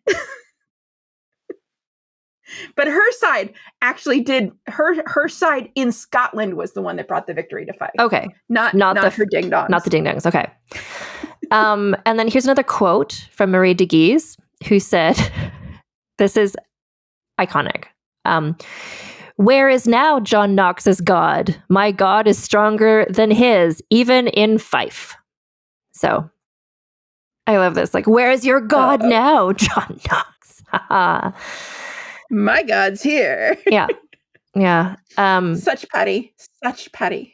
But her side actually did, her side in Scotland was the one that brought the victory to Fife. Okay. Not her ding-dongs. Not the ding-dongs. Okay. And then here's another quote from Marie de Guise, who said, this is iconic. Where is now John Knox's God? My God is stronger than his, even in Fife. So I love this. Like, where is your God now, John Knox? My God's here. Yeah. Yeah. Such petty.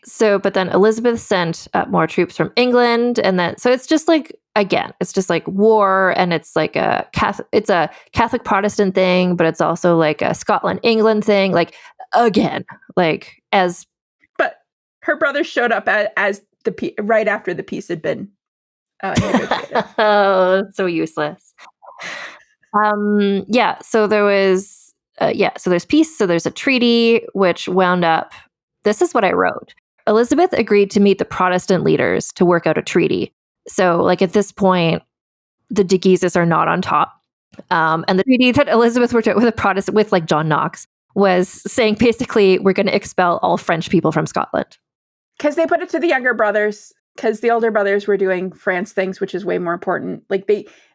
So, but then Elizabeth sent more troops from England, and then so it's just like, again, it's just like war, and it's like a Catholic Protestant thing, but it's also like a Scotland England thing. Like again, like but her brother showed up as right after the peace had been negotiated. Oh, so useless. Yeah. So there was. So there's peace. So there's a treaty, which wound up. This is what I wrote. Elizabeth agreed to meet the Protestant leaders to work out a treaty. So, like at this point, the de Guises are not on top. And the treaty that Elizabeth worked out with a Protestant, with like John Knox, was saying basically we're going to expel all French people from Scotland. Because they put it to the younger brothers. Because the older brothers were doing France things, which is way more important. Like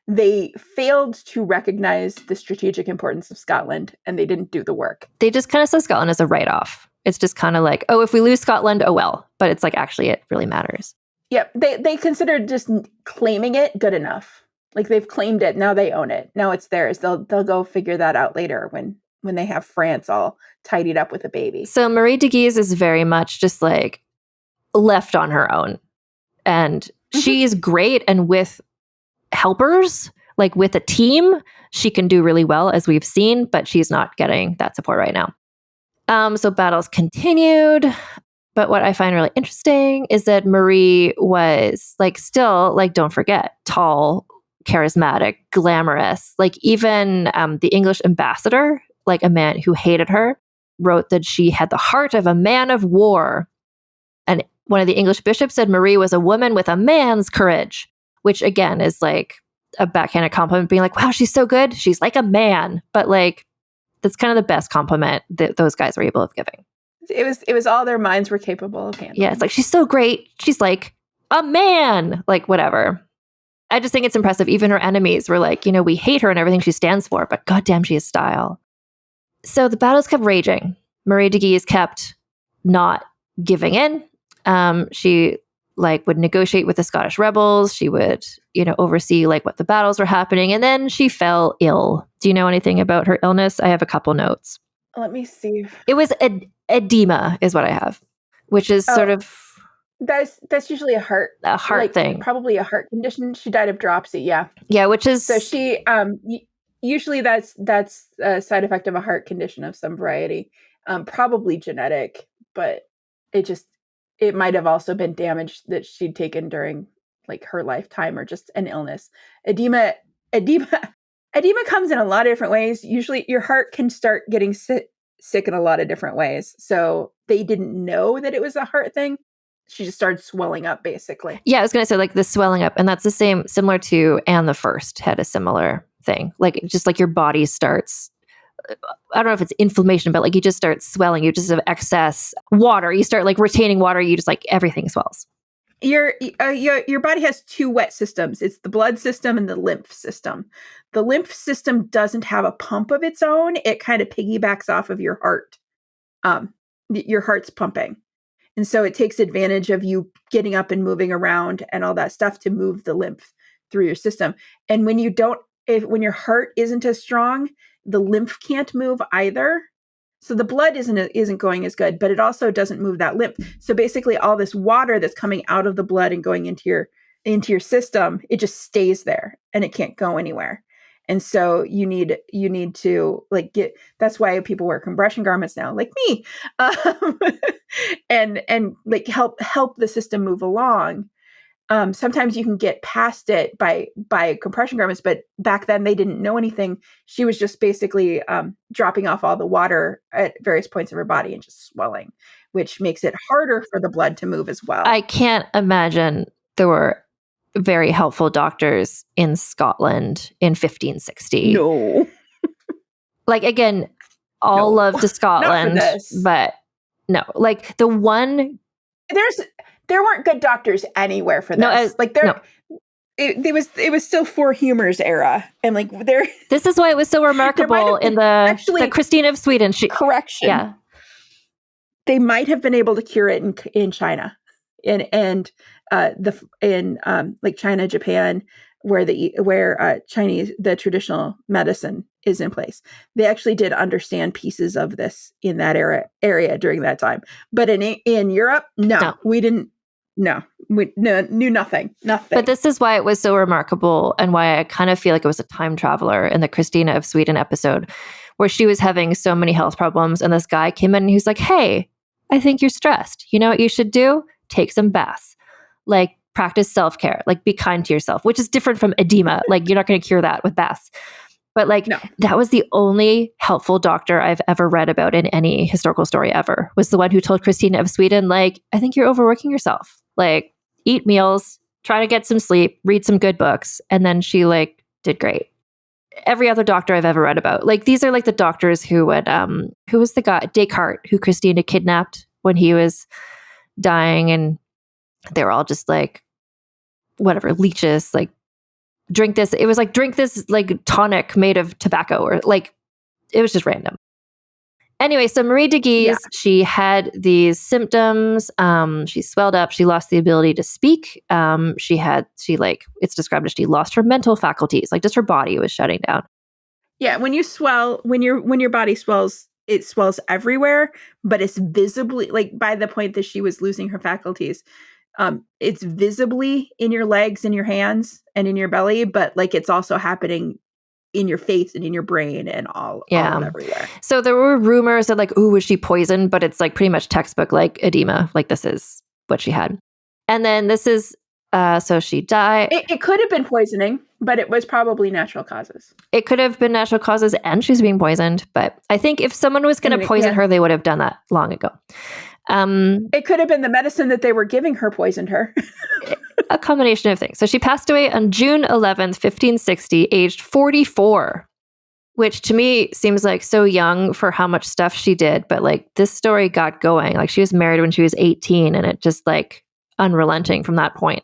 they failed to recognize the strategic importance of Scotland, and they didn't do the work. They just kind of saw Scotland as a write-off. It's just kind of like, oh, if we lose Scotland, oh well. But it's like, actually, it really matters. Yep. They considered just claiming it good enough. Like they've claimed it. Now they own it. Now it's theirs. They'll go figure that out later when they have France all tidied up with a baby. So Marie de Guise is very much just like left on her own. And she is great and with helpers, Like with a team, she can do really well, as we've seen, but she's not getting that support right now. So battles continued. But what I find really interesting is that Marie was like still, like, don't forget, tall, charismatic, glamorous. Like even the English ambassador, like a man who hated her, wrote that she had the heart of a man of war. And one of the English bishops said Marie was a woman with a man's courage, which again is like a backhanded compliment, being like, wow, she's so good. She's like a man. But like, that's kind of the best compliment that those guys were able of giving. It was all their minds were capable of handling. Yeah, it's like, she's so great. She's like a man, like whatever. I just think it's impressive. Even her enemies were like, you know, we hate her and everything she stands for, but goddamn, she has style. So the battles kept raging. Marie de Guise kept not giving in. She like would negotiate with the Scottish rebels. She would, you know, oversee like what the battles were happening. And then she fell ill. Do you know anything about her illness? I have a couple notes. Let me see. It was edema is what I have, which is sort of... That's usually a heart thing. Probably a heart condition. She died of dropsy, yeah. Yeah, which is... So she, usually that's a side effect of a heart condition of some variety. Probably genetic, but it might have also been damage that she'd taken during like her lifetime or just an illness. Edema comes in a lot of different ways. Usually your heart can start getting sick in a lot of different ways. So they didn't know that it was a heart thing. She just started swelling up, basically. Yeah, I was going to say like the swelling up. And that's similar to Anne the First had a similar thing. Like just like your body starts, I don't know if it's inflammation, but like you just start swelling. You just have excess water. You start like retaining water. You just like everything swells. Your body has two wet systems. It's the blood system and the lymph system. The lymph system doesn't have a pump of its own. It kind of piggybacks off of your heart. Your heart's pumping. And so it takes advantage of you getting up and moving around and all that stuff to move the lymph through your system. And when when your heart isn't as strong, the lymph can't move either. So the blood isn't going as good, but it also doesn't move that lymph. So basically all this water that's coming out of the blood and going into your system, it just stays there and it can't go anywhere. And so you need to like that's why people wear compression garments now, like me, and like help the system move along. Sometimes you can get past it by compression garments, but back then they didn't know anything. She was just basically dropping off all the water at various points of her body and just swelling, which makes it harder for the blood to move as well. I can't imagine there were very helpful doctors in Scotland in 1560. No. Like, again, all love to Scotland, but no. Like, the one... There weren't good doctors anywhere for this. It was still for humor's era, and like there. This is why it was so remarkable in the Christina of Sweden. Correction. Yeah, they might have been able to cure it in China, in China, Japan, where the traditional medicine is in place. They actually did understand pieces of this in that area during that time, but in Europe, no. We didn't. No, we knew nothing. But this is why it was so remarkable, and why I kind of feel like it was a time traveler in the Christina of Sweden episode, where she was having so many health problems, and this guy came in and he was like, "Hey, I think you're stressed. You know what you should do? Take some baths. Like, practice self-care. Like, be kind to yourself," which is different from edema. Like, you're not going to cure that with baths. But like, that was the only helpful doctor I've ever read about in any historical story ever, was the one who told Christina of Sweden, like, I think you're overworking yourself. Like, eat meals, try to get some sleep, read some good books. And then she like did great. Every other doctor I've ever read about, like, these are like the doctors who would, who was the guy, Descartes, who Christina kidnapped when he was dying. And they were all just like, whatever, leeches, like, drink this. It was like, drink this like tonic made of tobacco, or like, it was just random. Anyway, so Marie de Guise, she had these symptoms. She swelled up. She lost the ability to speak. It's described as she lost her mental faculties. Like, just her body was shutting down. Yeah, when you swell, when your body swells, it swells everywhere, but it's visibly, like, by the point that she was losing her faculties, It's visibly in your legs and your hands and in your belly, but like it's also happening in your face and in your brain and all of everywhere. So there were rumors that like, ooh, was she poisoned? But it's like pretty much textbook like edema. Like this is what she had. And then this is, so she died. It could have been poisoning, but it was probably natural causes. It could have been natural causes and she's being poisoned. But I think if someone was going to poison her, they would have done that long ago. It could have been the medicine that they were giving her poisoned her. A combination of things. So she passed away on June 11th, 1560, aged 44, which to me seems like so young for how much stuff she did. But like this story got going. Like she was married when she was 18 and it just like unrelenting from that point,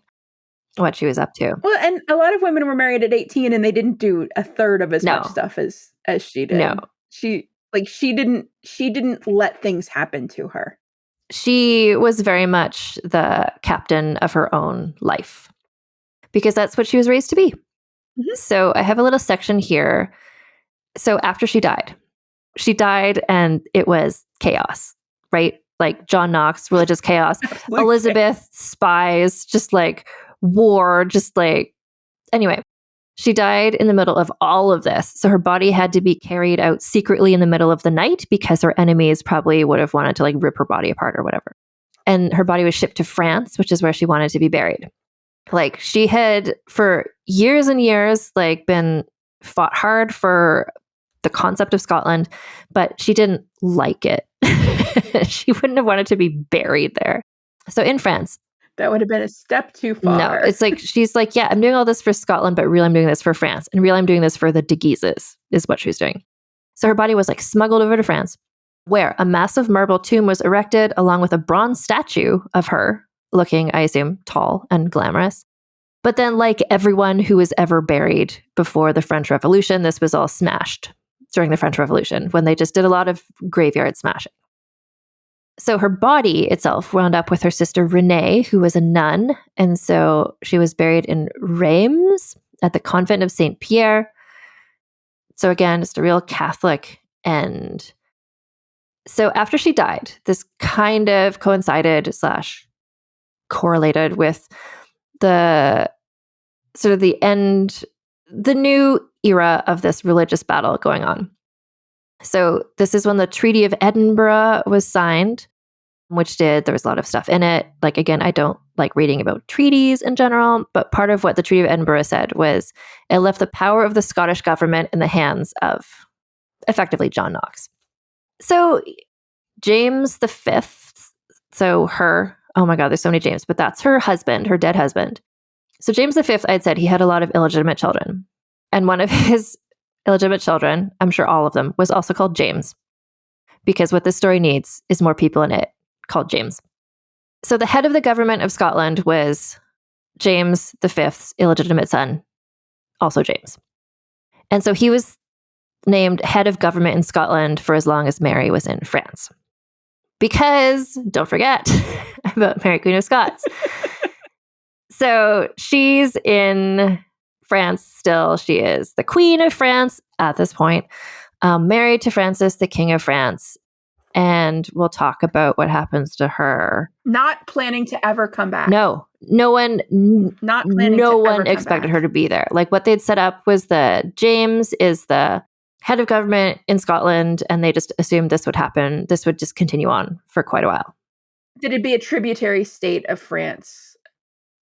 what she was up to. Well, and a lot of women were married at 18 and they didn't do a third of as much stuff as she did. No. She didn't let things happen to her. She was very much the captain of her own life because that's what she was raised to be. Mm-hmm. So I have a little section here. So after she died and it was chaos, right? Like John Knox, religious chaos, absolutely. Elizabeth, spies, just like war, just like, anyway, she died in the middle of all of this. So her body had to be carried out secretly in the middle of the night because her enemies probably would have wanted to like rip her body apart or whatever. And her body was shipped to France, which is where she wanted to be buried. Like she had for years and years, like been fought hard for the concept of Scotland, but she didn't like it. She wouldn't have wanted to be buried there. So in France, that would have been a step too far. No, it's like, she's like, yeah, I'm doing all this for Scotland, but really I'm doing this for France. And really I'm doing this for the de Guises is what she was doing. So her body was like smuggled over to France, where a massive marble tomb was erected along with a bronze statue of her looking, I assume, tall and glamorous. But then like everyone who was ever buried before the French Revolution, this was all smashed during the French Revolution when they just did a lot of graveyard smashing. So her body itself wound up with her sister Renee, who was a nun. And so she was buried in Reims at the convent of St. Pierre. So again, just a real Catholic end. So after she died, this kind of coincided / correlated with the sort of the end, the new era of this religious battle going on. So this is when the Treaty of Edinburgh was signed, there was a lot of stuff in it. Like, again, I don't like reading about treaties in general, but part of what the Treaty of Edinburgh said was it left the power of the Scottish government in the hands of effectively John Knox. So James V, oh my God, there's so many James, but that's her husband, her dead husband. So James V, I'd said he had a lot of illegitimate children. And one of his illegitimate children, I'm sure all of them, was also called James. Because what this story needs is more people in it called James. So the head of the government of Scotland was James V's illegitimate son, also James. And so he was named head of government in Scotland for as long as Mary was in France. Because, don't forget about Mary Queen of Scots. So she's in France still. She is the Queen of France at this point, married to Francis, the King of France. And we'll talk about what happens to her. Not planning to ever come back. No one expected her to be there. Like what they'd set up was that James is the head of government in Scotland, and they just assumed this would happen. This would just continue on for quite a while. Did it be a tributary state of France?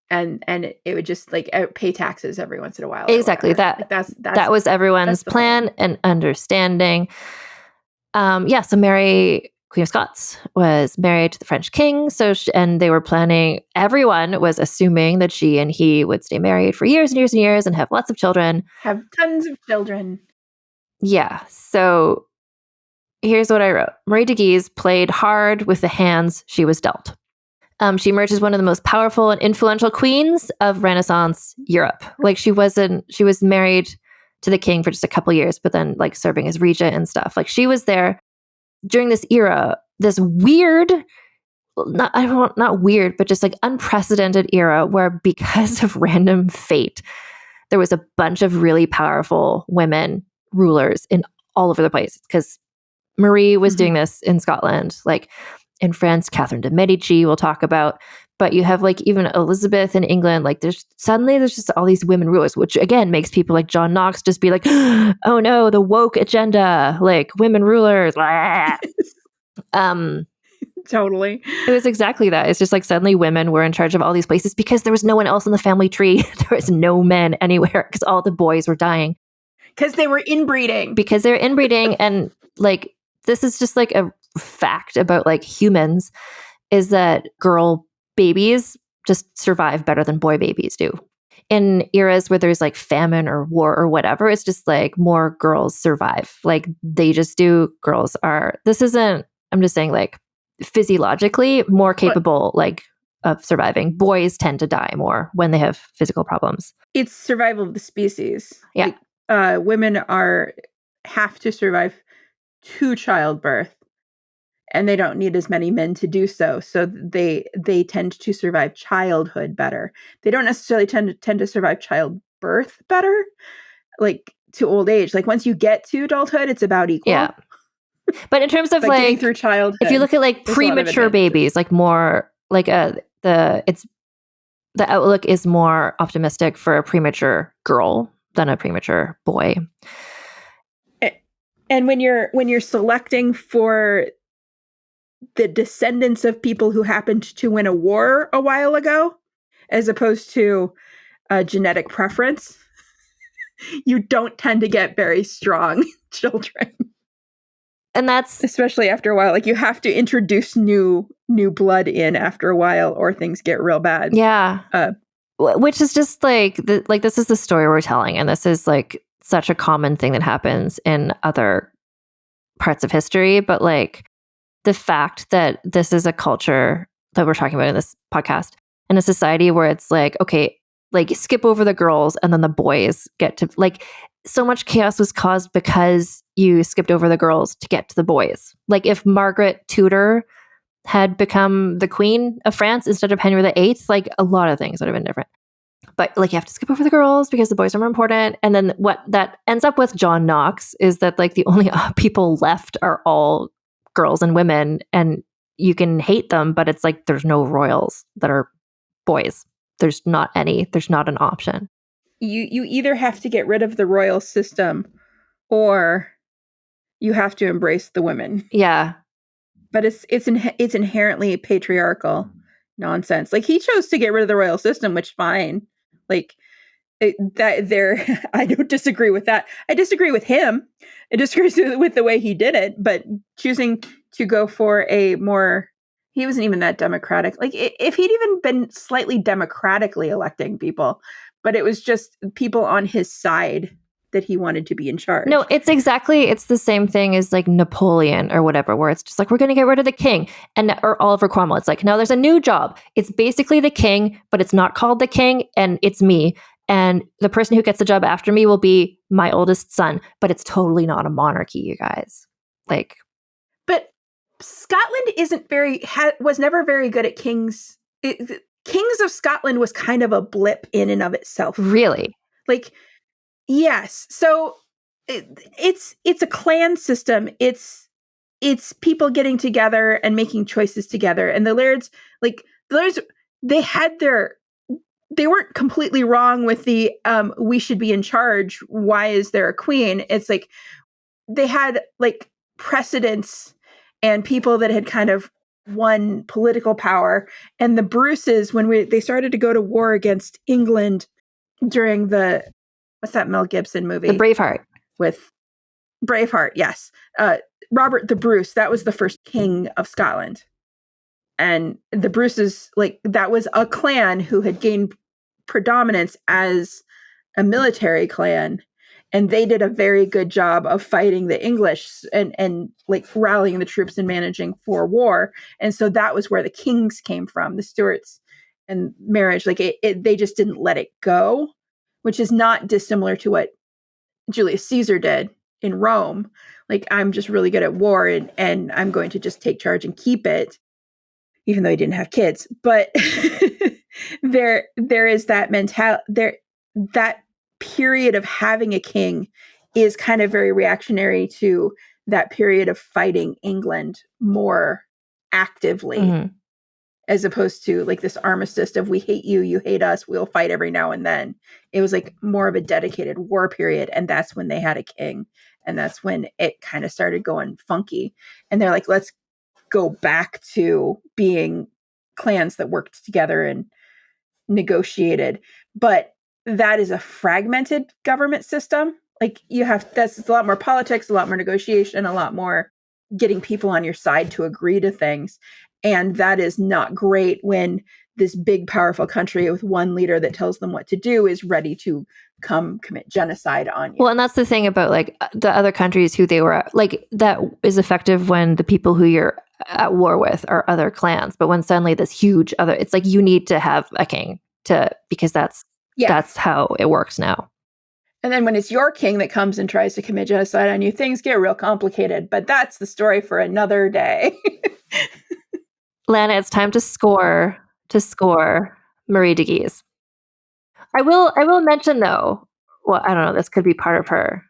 And it would just like pay taxes every once in a while. Exactly. That was everyone's plan and understanding. So Mary, Queen of Scots, was married to the French king. And they were planning, everyone was assuming that she and he would stay married for years and years and years and have lots of children. Have tons of children. Yeah. So here's what I wrote. Marie de Guise played hard with the hands she was dealt. She emerged as one of the most powerful and influential queens of Renaissance Europe. Like she was married to the king for just a couple years, but then like serving as regent and stuff. Like she was there during this era, this weird, not weird, but just like unprecedented era where because of random fate, there was a bunch of really powerful women rulers in all over the place. Because Marie was doing this in Scotland, like in France, Catherine de Medici we'll talk about, But you have like even Elizabeth in England, like there's just all these women rulers, which again makes people like John Knox just be like, oh no, the woke agenda, like women rulers. Totally. It was exactly that. It's just like suddenly women were in charge of all these places because there was no one else in the family tree. There was no men anywhere because all the boys were dying. Because they were inbreeding. Because they're inbreeding. And like, this is just like a fact about like humans is that girl babies just survive better than boy babies do. In eras where there's like famine or war or whatever, it's just like more girls survive. Like they just do. Girls are, I'm just saying like physiologically more capable like of surviving. Boys tend to die more when they have physical problems. It's survival of the species. Yeah. Like, women have to survive to childbirth. And they don't need as many men to do so. So they tend to survive childhood better. They don't necessarily tend to survive childbirth better, like to old age. Like once you get to adulthood, it's about equal. Yeah. But in terms of like getting through childhood, if you look at like premature babies, like more like the outlook is more optimistic for a premature girl than a premature boy. And when you're selecting for the descendants of people who happened to win a war a while ago, as opposed to a genetic preference, you don't tend to get very strong children. And that's especially after a while. Like you have to introduce new blood in after a while, or things get real bad. Yeah, which is just like this is the story we're telling, and this is like such a common thing that happens in other parts of history. But like the fact that this is a culture that we're talking about in this podcast, in a society where it's like, okay, like skip over the girls and then the boys get to like. So much chaos was caused because you skipped over the girls to get to the boys. Like if Margaret Tudor had become the Queen of France instead of Henry VIII, like a lot of things would have been different. But like you have to skip over the girls because the boys are more important. And then what that ends up with John Knox is that like the only people left are all girls and women, and you can hate them, but it's like there's no royals that are boys. There's not any. There's not an option. You either have to get rid of the royal system or you have to embrace the women. Yeah. But it's inherently patriarchal nonsense. Like he chose to get rid of the royal system, which fine. Like I don't disagree with that. I disagree with him. I disagree with the way he did it, but choosing to go for he wasn't even that democratic. Like if he'd even been slightly democratically electing people, but it was just people on his side that he wanted to be in charge. No, it's the same thing as like Napoleon or whatever, where it's just like, we're going to get rid of the king. Or Oliver Cromwell. It's like, no, there's a new job. It's basically the king, but it's not called the king, and it's me. And the person who gets the job after me will be my oldest son, but it's totally not a monarchy, you guys. Like, but Scotland was never very good at kings. Kings of Scotland was kind of a blip in and of itself. Really? Like, yes. So it's a clan system. It's people getting together and making choices together. And the lairds, they weren't completely wrong with the we should be in charge. Why is there a queen? It's like they had like precedents and people that had kind of won political power. And the Bruces, when they started to go to war against England during what's that Mel Gibson movie? The Braveheart. With Braveheart, yes. Robert the Bruce, that was the first king of Scotland. And the Bruces, like that was a clan who had gained predominance as a military clan. And they did a very good job of fighting the English and like rallying the troops and managing for war. And so that was where the kings came from, the Stuarts and marriage. Like they just didn't let it go, which is not dissimilar to what Julius Caesar did in Rome. Like, I'm just really good at war and I'm going to just take charge and keep it, even though he didn't have kids. But there is that mentality there, that period of having a king is kind of very reactionary to that period of fighting England more actively. Mm-hmm. as opposed to like this armistice of we hate you, you hate us, we'll fight every now and then. It was like more of a dedicated war period. And that's when they had a king. And that's when it kind of started going funky. And they're like, let's go back to being clans that worked together and negotiated. But that is a fragmented government system. Like that's a lot more politics, a lot more negotiation, a lot more getting people on your side to agree to things. And that is not great when this big, powerful country with one leader that tells them what to do is ready to come commit genocide on you. Well, and that's the thing about like the other countries who they were like, that is effective when the people who you're at war with are other clans. But when suddenly this huge other, it's like you need to have a king because that's how it works now. And then when it's your king that comes and tries to commit genocide on you, things get real complicated. But that's the story for another day. Lana, it's time to score Marie de Guise. I will mention though, well, I don't know, this could be part of her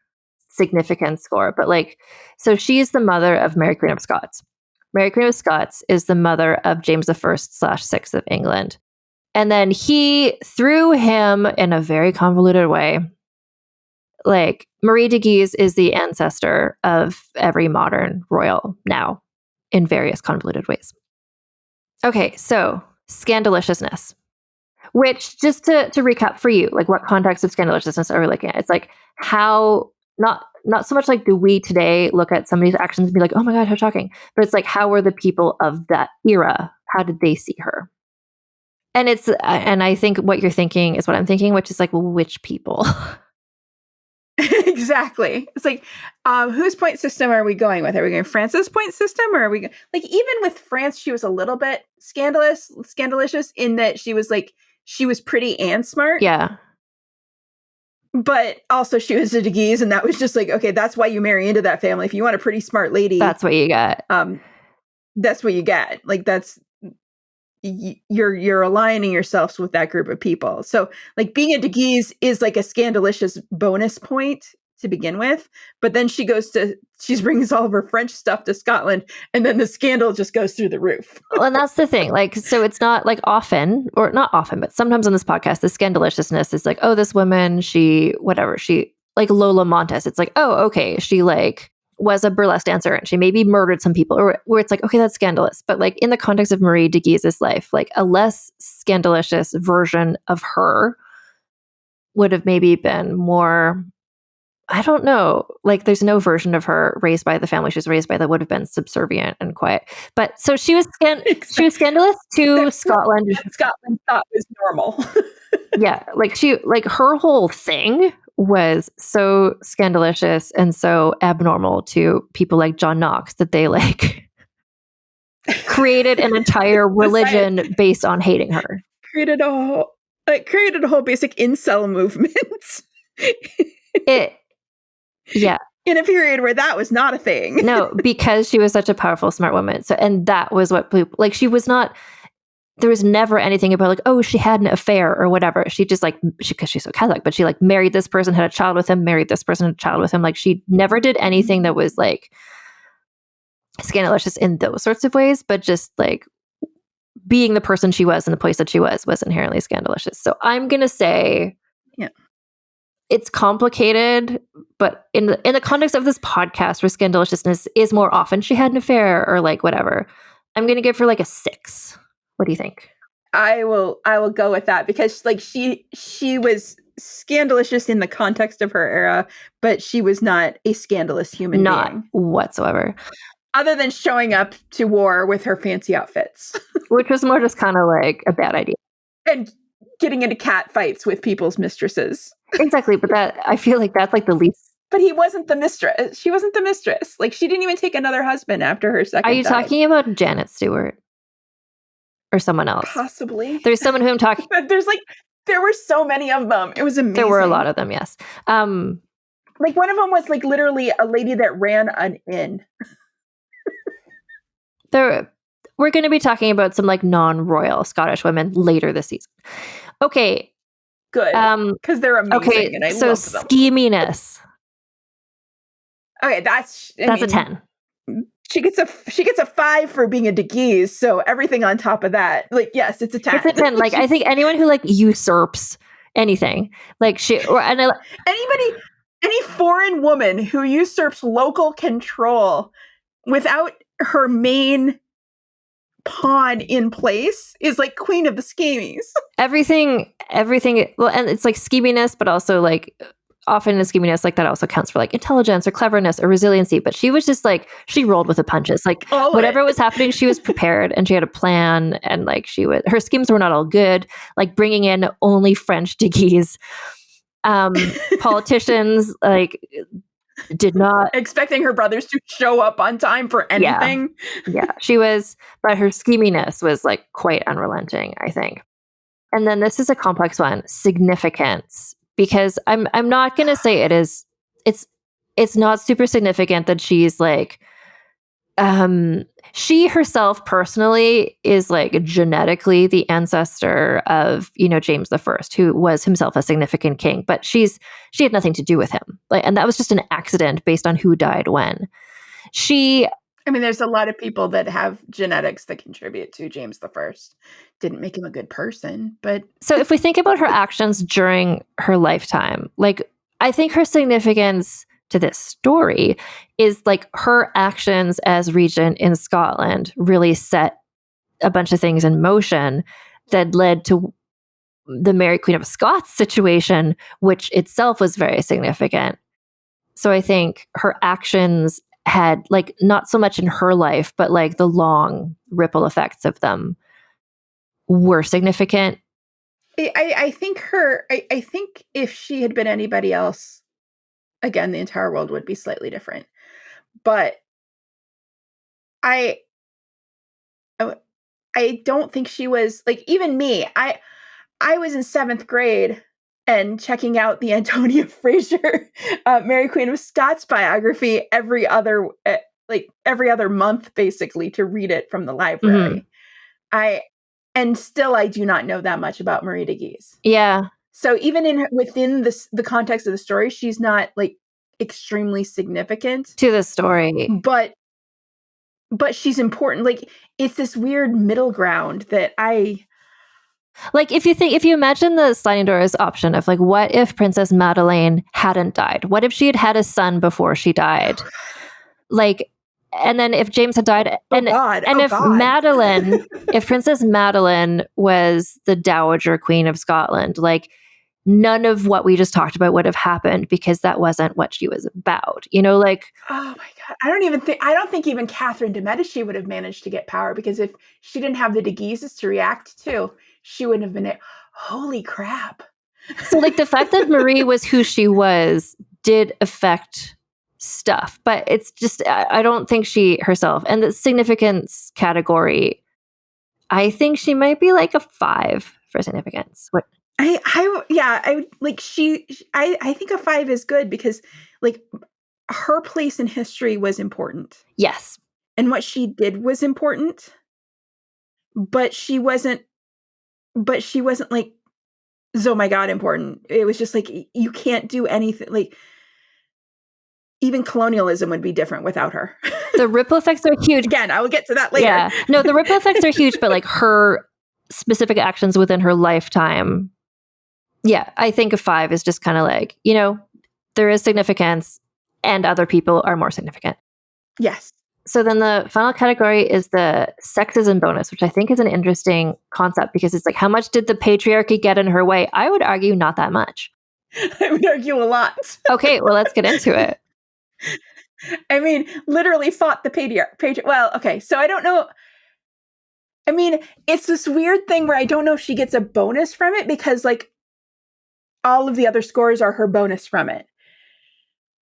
significant score, but like, so she's the mother of Mary Queen of Scots. Mary Queen of Scots is the mother of James I/6 of England. And then through him in a very convoluted way, like Marie de Guise is the ancestor of every modern royal now in various convoluted ways. Okay, so scandaliciousness, which just to recap for you, like what context of scandaliciousness are we looking at? It's like how, not so much like do we today look at somebody's actions and be like, oh my God, how shocking. But it's like, how were the people of that era? How did they see her? And and I think what you're thinking is what I'm thinking, which is like, well, which people? Exactly. It's like, whose point system are we going with? Are we going France's point system, or are we like, even with France, she was a little bit scandalicious in that she was pretty and smart. Yeah. But also she was a de Guise, and that was just like, okay, that's why you marry into that family. If you want a pretty smart lady, that's what you get. That's what you get. Like you're aligning yourselves with that group of people. So like being a de Guise is like a scandalicious bonus point to begin with, but then she brings all of her French stuff to Scotland, and then the scandal just goes through the roof. Well, and that's the thing. Like, so it's not like often, or not often, but sometimes on this podcast, the scandaliciousness is like, oh, this woman, she like Lola Montes. It's like, oh, okay, she like was a burlesque dancer and she maybe murdered some people, or where it's like, okay, that's scandalous. But like in the context of Marie de Guise's life, like a less scandalicious version of her would have maybe been more, I don't know, like there's no version of her raised by the family she was raised by that would have been subservient and quiet. But so she was she was scandalous to Scotland. Scotland thought was normal. Yeah, like her whole thing was so scandalous and so abnormal to people like John Knox that they like created an entire religion based on hating her. Created a whole basic incel movement. Yeah. In a period where that was not a thing. No, because she was such a powerful, smart woman. So, and that was what people, like, she was not, there was never anything about like, oh, she had an affair or whatever. She just like, because she's so Catholic, but she like married this person, had a child with him, married this person, had a child with him. Like she never did anything that was like scandalous in those sorts of ways, but just like being the person she was in the place that she was inherently scandalous. So I'm going to say, yeah, it's complicated, but in the context of this podcast where scandaliciousness is more often she had an affair or like whatever, I'm going to give her like a 6. What do you think? I will go with that because like she was scandalous in the context of her era, but she was not a scandalous human being. Not whatsoever. Other than showing up to war with her fancy outfits. Which was more just kind of like a bad idea. And getting into cat fights with people's mistresses. Exactly, but that I feel like that's like the least. But he wasn't the mistress. She wasn't the mistress. Like she didn't even take another husband after her second. Are you talking about Janet Stewart? Or someone else? Possibly. There's someone who I'm talking. There were so many of them. It was amazing. There were a lot of them, yes. Like one of them was like literally a lady that ran an inn. We're going to be talking about some like non-royal Scottish women later this season. Okay. Good. Because they're amazing. Okay, and I so love them. scheminess. Okay, that's a 10. she gets a 5 for being a De Guise. So everything on top of that, like, yes, it's a 10. It's a 10. Like, I think anyone who like usurps anything, like Any foreign woman who usurps local control without her main pawn in place is like queen of the schemies. everything. Well, and it's like scheminess, but also like often in scheminess, like that also counts for like intelligence or cleverness or resiliency. But she was just like, she rolled with the punches. Like whatever was happening, she was prepared and she had a plan. And like her schemes were not all good. Like bringing in only French De Guise. Politicians like did not expecting her brothers to show up on time for anything. Yeah, she was, but her scheminess was like quite unrelenting, I think. And then this is a complex one, significance, because I'm not going to say it's not super significant that she's like she herself personally is like genetically the ancestor of, James the First, who was himself a significant king, but she had nothing to do with him. Like, and that was just an accident based on who died when. There's a lot of people that have genetics that contribute to James the First. Didn't make him a good person, but so if we think about her actions during her lifetime, like I think her significance to this story is like her actions as regent in Scotland really set a bunch of things in motion that led to the Mary Queen of Scots situation, which itself was very significant. So I think her actions had like not so much in her life, but like the long ripple effects of them were significant. I think if she had been anybody else, again, the entire world would be slightly different. But I don't think she was like, even me. I was in 7th grade and checking out the Antonia Fraser Mary Queen of Scots biography every other month, basically, to read it from the library. Mm-hmm. I do not know that much about Marie de Guise. Yeah. So even within the context of the story, she's not like extremely significant to the story. But she's important. Like, it's this weird middle ground that like, if you imagine the sliding doors option of like, what if Princess Madeleine hadn't died? What if she had a son before she died? Like, and then if James had died, Madeleine, if Princess Madeleine was the Dowager Queen of Scotland, like none of what we just talked about would have happened because that wasn't what she was about. Like, oh my God, I don't think even Catherine de Medici would have managed to get power, because if she didn't have the De Guises to react to, she wouldn't have been holy crap. So like the fact that Marie was who she was did affect stuff, but it's just, I don't think she herself, and the significance category, I think she might be like a 5 for significance. What? I think a 5 is good, because like her place in history was important. Yes. And what she did was important, but she wasn't like, oh my God, important. It was just like, you can't do anything. Like, even colonialism would be different without her. The ripple effects are huge. Again, I will get to that later. Yeah. No, the ripple effects are huge, but like her specific actions within her lifetime. Yeah, I think a 5 is just kind of like, there is significance and other people are more significant. Yes. So then the final category is the sexism bonus, which I think is an interesting concept, because it's like, how much did the patriarchy get in her way? I would argue not that much. I would argue a lot. Okay, well, let's get into it. Literally fought the patriarch. Well, okay, so I don't know. It's this weird thing where I don't know if she gets a bonus from it, because like all of the other scores are her bonus from it.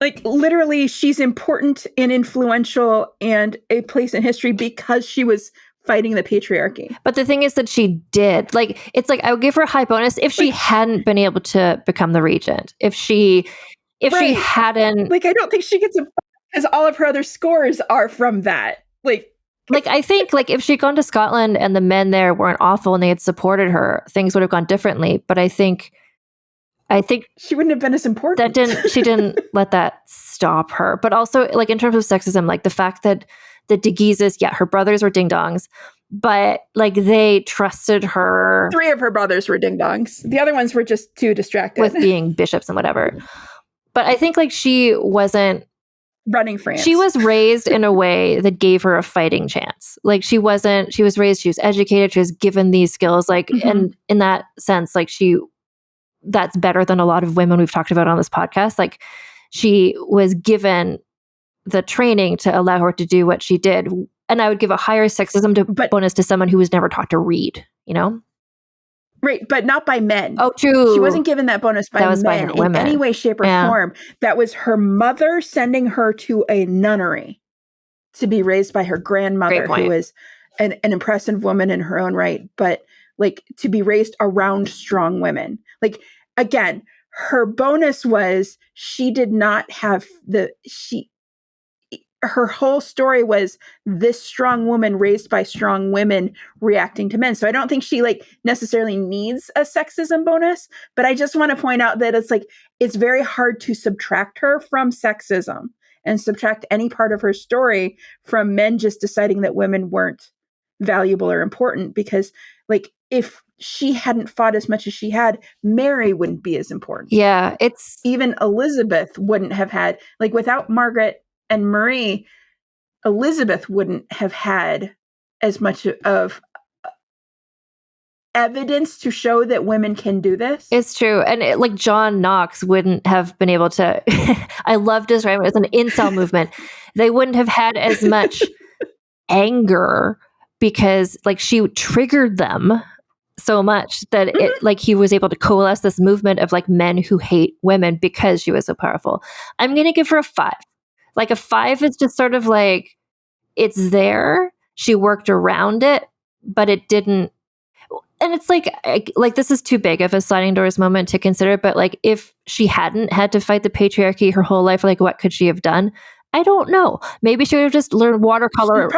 Like, literally, she's important and influential and a place in history because she was fighting the patriarchy. But the thing is that she did. Like, it's like, I would give her a high bonus if she hadn't been able to become the regent. If she hadn't... Like, I don't think she gets a... because all of her other scores are from that. Like, I think, like, if she'd gone to Scotland and the men there weren't awful and they had supported her, things would have gone differently. But I think she wouldn't have been as important. She didn't let that stop her. But also, like, in terms of sexism, like the fact that The de Guises, yeah, her brothers were ding-dongs, but like they trusted her. 3 of her brothers were ding-dongs. The other ones were just too distracted. With being bishops and whatever. But I think like she wasn't running France. She was raised in a way that gave her a fighting chance. Like she was educated, she was given these skills, like, and in that sense, like that's better than a lot of women we've talked about on this podcast. Like she was given the training to allow her to do what she did. And I would give a higher sexism bonus to someone who was never taught to read, you know? Right, but not by men. Oh, true. She wasn't given that bonus by men in any way, shape, or form. That was her mother sending her to a nunnery to be raised by her grandmother, who was an impressive woman in her own right, but like to be raised around strong women. Like, again, her bonus was she did not have her whole story was this strong woman raised by strong women reacting to men. So I don't think she like necessarily needs a sexism bonus, but I just want to point out that it's very hard to subtract her from sexism and subtract any part of her story from men just deciding that women weren't valuable or important, because like if she hadn't fought as much as she had, Mary wouldn't be as important. Yeah, even Elizabeth wouldn't have had, like, without Margaret and Marie, Elizabeth wouldn't have had as much of evidence to show that women can do this. It's true. And like John Knox wouldn't have been able to, I love describing it as an incel movement. They wouldn't have had as much anger because like she triggered them so much that it like he was able to coalesce this movement of like men who hate women because she was so powerful. I'm going to give her a 5. Like a 5 is just sort of like, it's there. She worked around it, but it didn't. And it's like this is too big of a sliding doors moment to consider. But like, if she hadn't had to fight the patriarchy her whole life, like what could she have done? I don't know. Maybe she would have just learned watercolor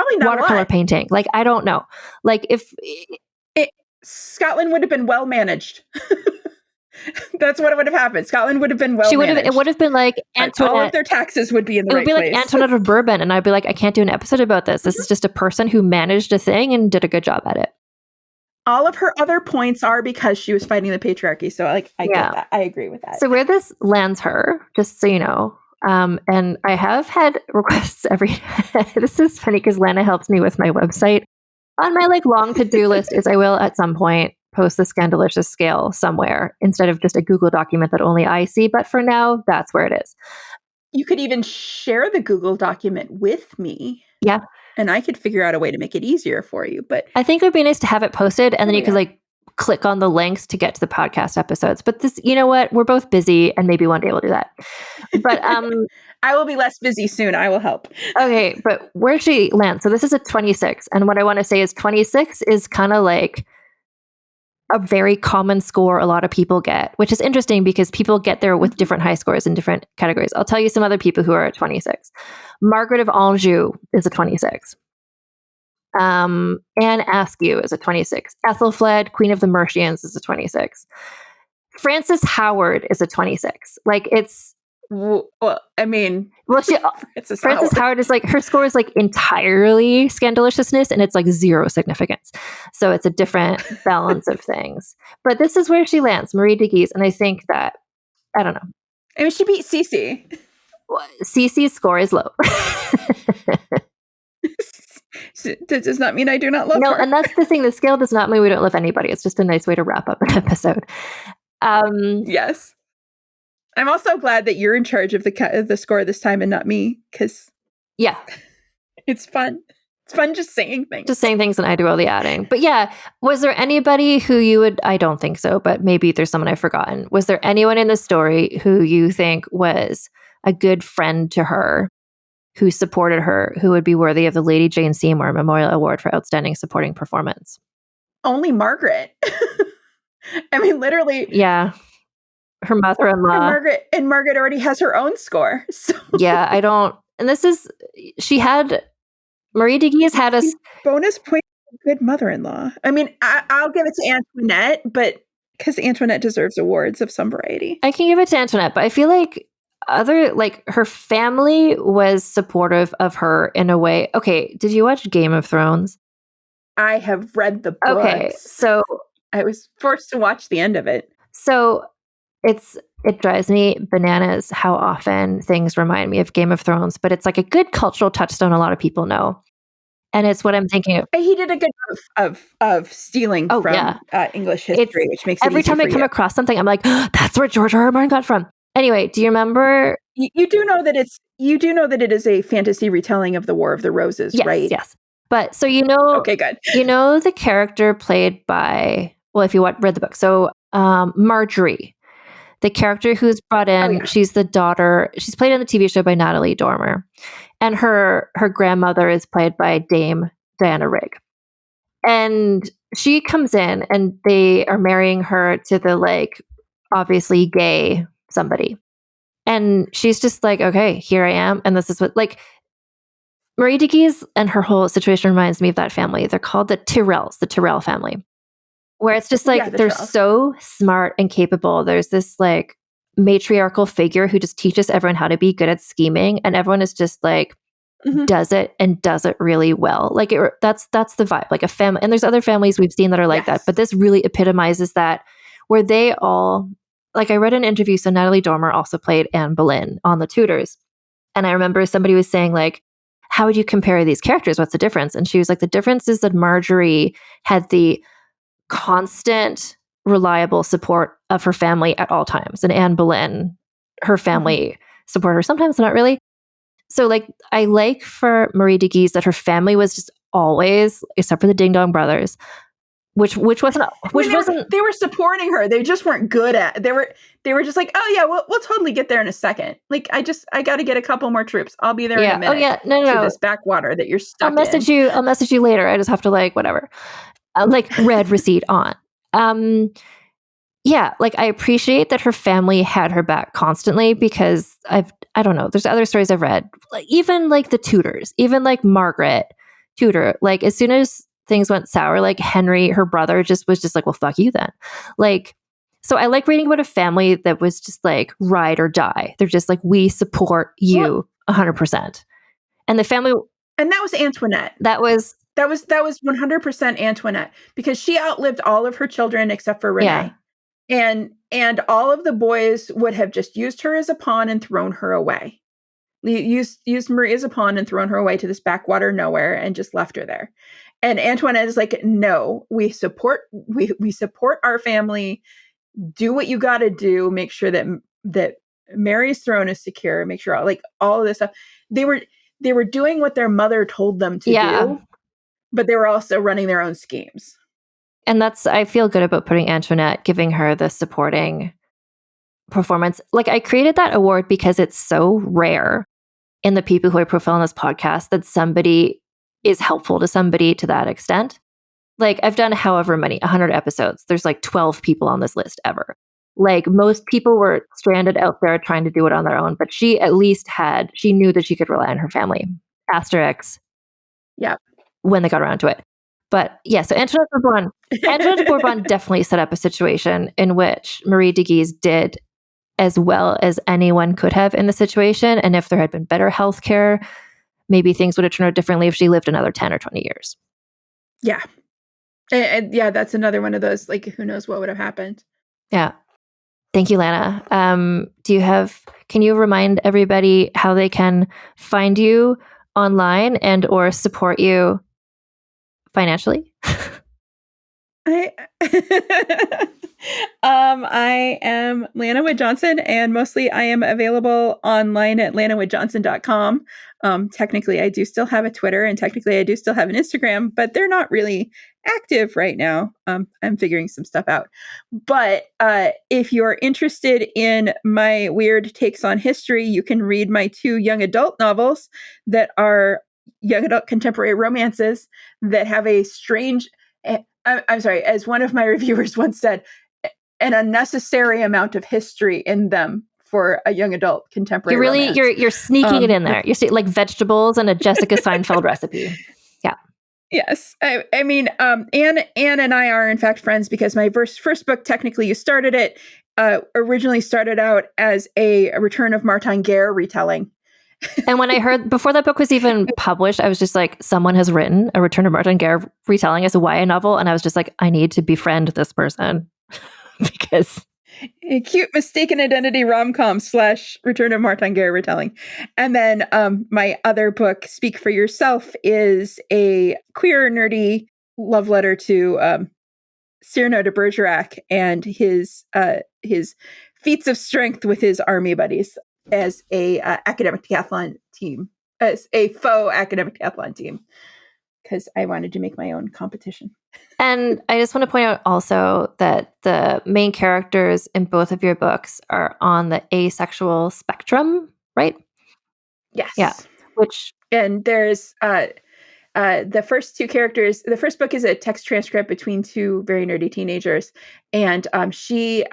painting. Like, I don't know. Like Scotland would have been well managed. That's what would have happened. Scotland would have been well managed. It would have been like Antoinette. All of their taxes would be in the right place. It would be like Antoinette of Bourbon, and I'd be like, I can't do an episode about this. This is just a person who managed a thing and did a good job at it. All of her other points are because she was fighting the patriarchy. So like, I get that. I agree with that. So where this lands her, just so you know, and I have had requests this is funny because Lana helps me with my website. On my like long to-do list is I will at some point post the Scandalicious scale somewhere instead of just a Google document that only I see. But for now, that's where it is. You could even share the Google document with me. Yeah. And I could figure out a way to make it easier for you. But I think it would be nice to have it posted and then you could like click on the links to get to the podcast episodes. But this, you know what? We're both busy and maybe one day we'll do that. But I will be less busy soon. I will help. Okay. But where she lands. So this is a 26. And what I want to say is 26 is kind of like a very common score a lot of people get, which is interesting because people get there with different high scores in different categories. I'll tell you some other people who are at 26. Margaret of Anjou is a 26. Anne Askew is a 26. Ethelfled, Queen of the Mercians, is a 26. Frances Howard is a 26. Like it's... Well, I mean... Well, Frances Howard is like, her score is like entirely scandaliciousness and it's like 0 significance. So it's a different balance of things. But this is where she lands, Marie de Guise. And I think that, I don't know. I mean, she beat Cece. Cece's score is low. That does not mean I do not love her. No, and that's the thing. The scale does not mean we don't love anybody. It's just a nice way to wrap up an episode. Yes. I'm also glad that you're in charge of the score this time and not me, because it's fun. It's fun just saying things. Just saying things and I do all the adding. But yeah, was there anybody who you would, I don't think so, but maybe there's someone I've forgotten. Was there anyone in the story who you think was a good friend to her, who supported her, who would be worthy of the Lady Jane Seymour Memorial Award for Outstanding Supporting Performance? Only Margaret. I mean, literally. Yeah. Her mother-in-law. And Margaret already has her own score. So. Yeah, I don't. And this is, Marie de Guise had a bonus point for good mother-in-law. I mean, I'll give it to Antoinette, but because Antoinette deserves awards of some variety. I can give it to Antoinette, but I feel like her family was supportive of her in a way. Okay, did you watch Game of Thrones? I have read the books. Okay, so I was forced to watch the end of it. So it drives me bananas how often things remind me of Game of Thrones, but it's like a good cultural touchstone a lot of people know. And it's what I'm thinking of. He did a good job of stealing from English history, which makes it every easy time for I come you. across something, I'm like, oh, that's where George R. R. Martin got from. Anyway, do you remember? You do know that it is a fantasy retelling of the War of the Roses, Yes, right? Yes. But so okay, good. You know the character played by, well, if you read the book, so Marjorie, the character who's brought in, she's the daughter. She's played on the TV show by Natalie Dormer, and her grandmother is played by Dame Diana Rigg. And she comes in, and they are marrying her to the obviously gay somebody, and she's just like, okay, here I am, and this is what Marie de Guise and her whole situation reminds me of that family. They're called the Tyrrell family, where it's just they're so smart and capable. There's this matriarchal figure who just teaches everyone how to be good at scheming, and everyone is just does it and does it really well. That's the vibe, like a family. And there's other families we've seen that are like that, but this really epitomizes that, where they all, I read an interview. So Natalie Dormer also played Anne Boleyn on The Tudors, and I remember somebody was saying how would you compare these characters? What's the difference? And she was like, the difference is that Marjorie had the constant, reliable support of her family at all times. And Anne Boleyn, her family support her sometimes, not really. So I for Marie de Guise that her family was just always, except for the Ding Dong brothers, which wasn't they were supporting her. They just weren't good at. They were just like, oh yeah, we'll totally get there in a second. I got to get a couple more troops. I'll be there in a minute. Oh yeah, no. To this backwater that you're stuck I'll message you later. I just have to whatever. Red receipt on. Yeah, I appreciate that her family had her back constantly, because I don't know, there's other stories I've read, even the Tudors, even Margaret Tudor, as soon as things went sour, Henry, her brother, was just well, fuck you then. So I like reading about a family that was just ride or die. They're just we support you 100%. And the family, and that was Antoinette. That was 100% Antoinette, because she outlived all of her children except for Renee. Yeah. And all of the boys would have just used her as a pawn and thrown her away. Used Marie as a pawn and thrown her away to this backwater nowhere and just left her there. And Antoinette is like, no, we support our family. Do what you got to do. Make sure that Mary's throne is secure. Make sure all of this stuff. They were doing what their mother told them to do, but they were also running their own schemes. And I feel good about putting Antoinette, giving her the supporting performance. I created that award because it's so rare in the people who I profile on this podcast that somebody is helpful to somebody to that extent. I've done however many, 100 episodes. There's 12 people on this list ever. Most people were stranded out there trying to do it on their own, but she at least she knew that she could rely on her family. Asterisk. Yeah. When they got around to it. But yeah, so Antoinette de Bourbon definitely set up a situation in which Marie de Guise did as well as anyone could have in the situation. And if there had been better healthcare, maybe things would have turned out differently if she lived another 10 or 20 years. Yeah. And yeah, that's another one of those, who knows what would have happened. Yeah. Thank you, Lana. Can you remind everybody how they can find you online and or support you financially? I am Lana Wood Johnson, and mostly I am available online at lanawoodjohnson.com. Technically, I do still have a Twitter, and technically, I do still have an Instagram, but they're not really active right now. I'm figuring some stuff out. But if you're interested in my weird takes on history, you can read my 2 young adult novels that are young adult contemporary romances that have a strange, I'm sorry, as one of my reviewers once said, an unnecessary amount of history in them for a young adult contemporary romance. You're sneaking it in there. You're like vegetables and a Jessica Seinfeld recipe. Yeah. Yes. I mean, Anne and I are in fact friends because my first book, technically you started it, originally started out as a Return of Martin Guerre retelling. And when I heard, before that book was even published, I was just like, someone has written a Return of Martin Guerre retelling as a YA novel. And I was just like, I need to befriend this person because... A cute mistaken identity rom-com / Return of Martin Guerre retelling. And then my other book, Speak for Yourself, is a queer, nerdy love letter to Cyrano de Bergerac and his feats of strength with his army buddies as a academic decathlon team, as a faux academic decathlon team, because I wanted to make my own competition. And I just want to point out also that the main characters in both of your books are on the asexual spectrum, right? Yes. Yeah. And there's the first two characters. The first book is a text transcript between two very nerdy teenagers, and she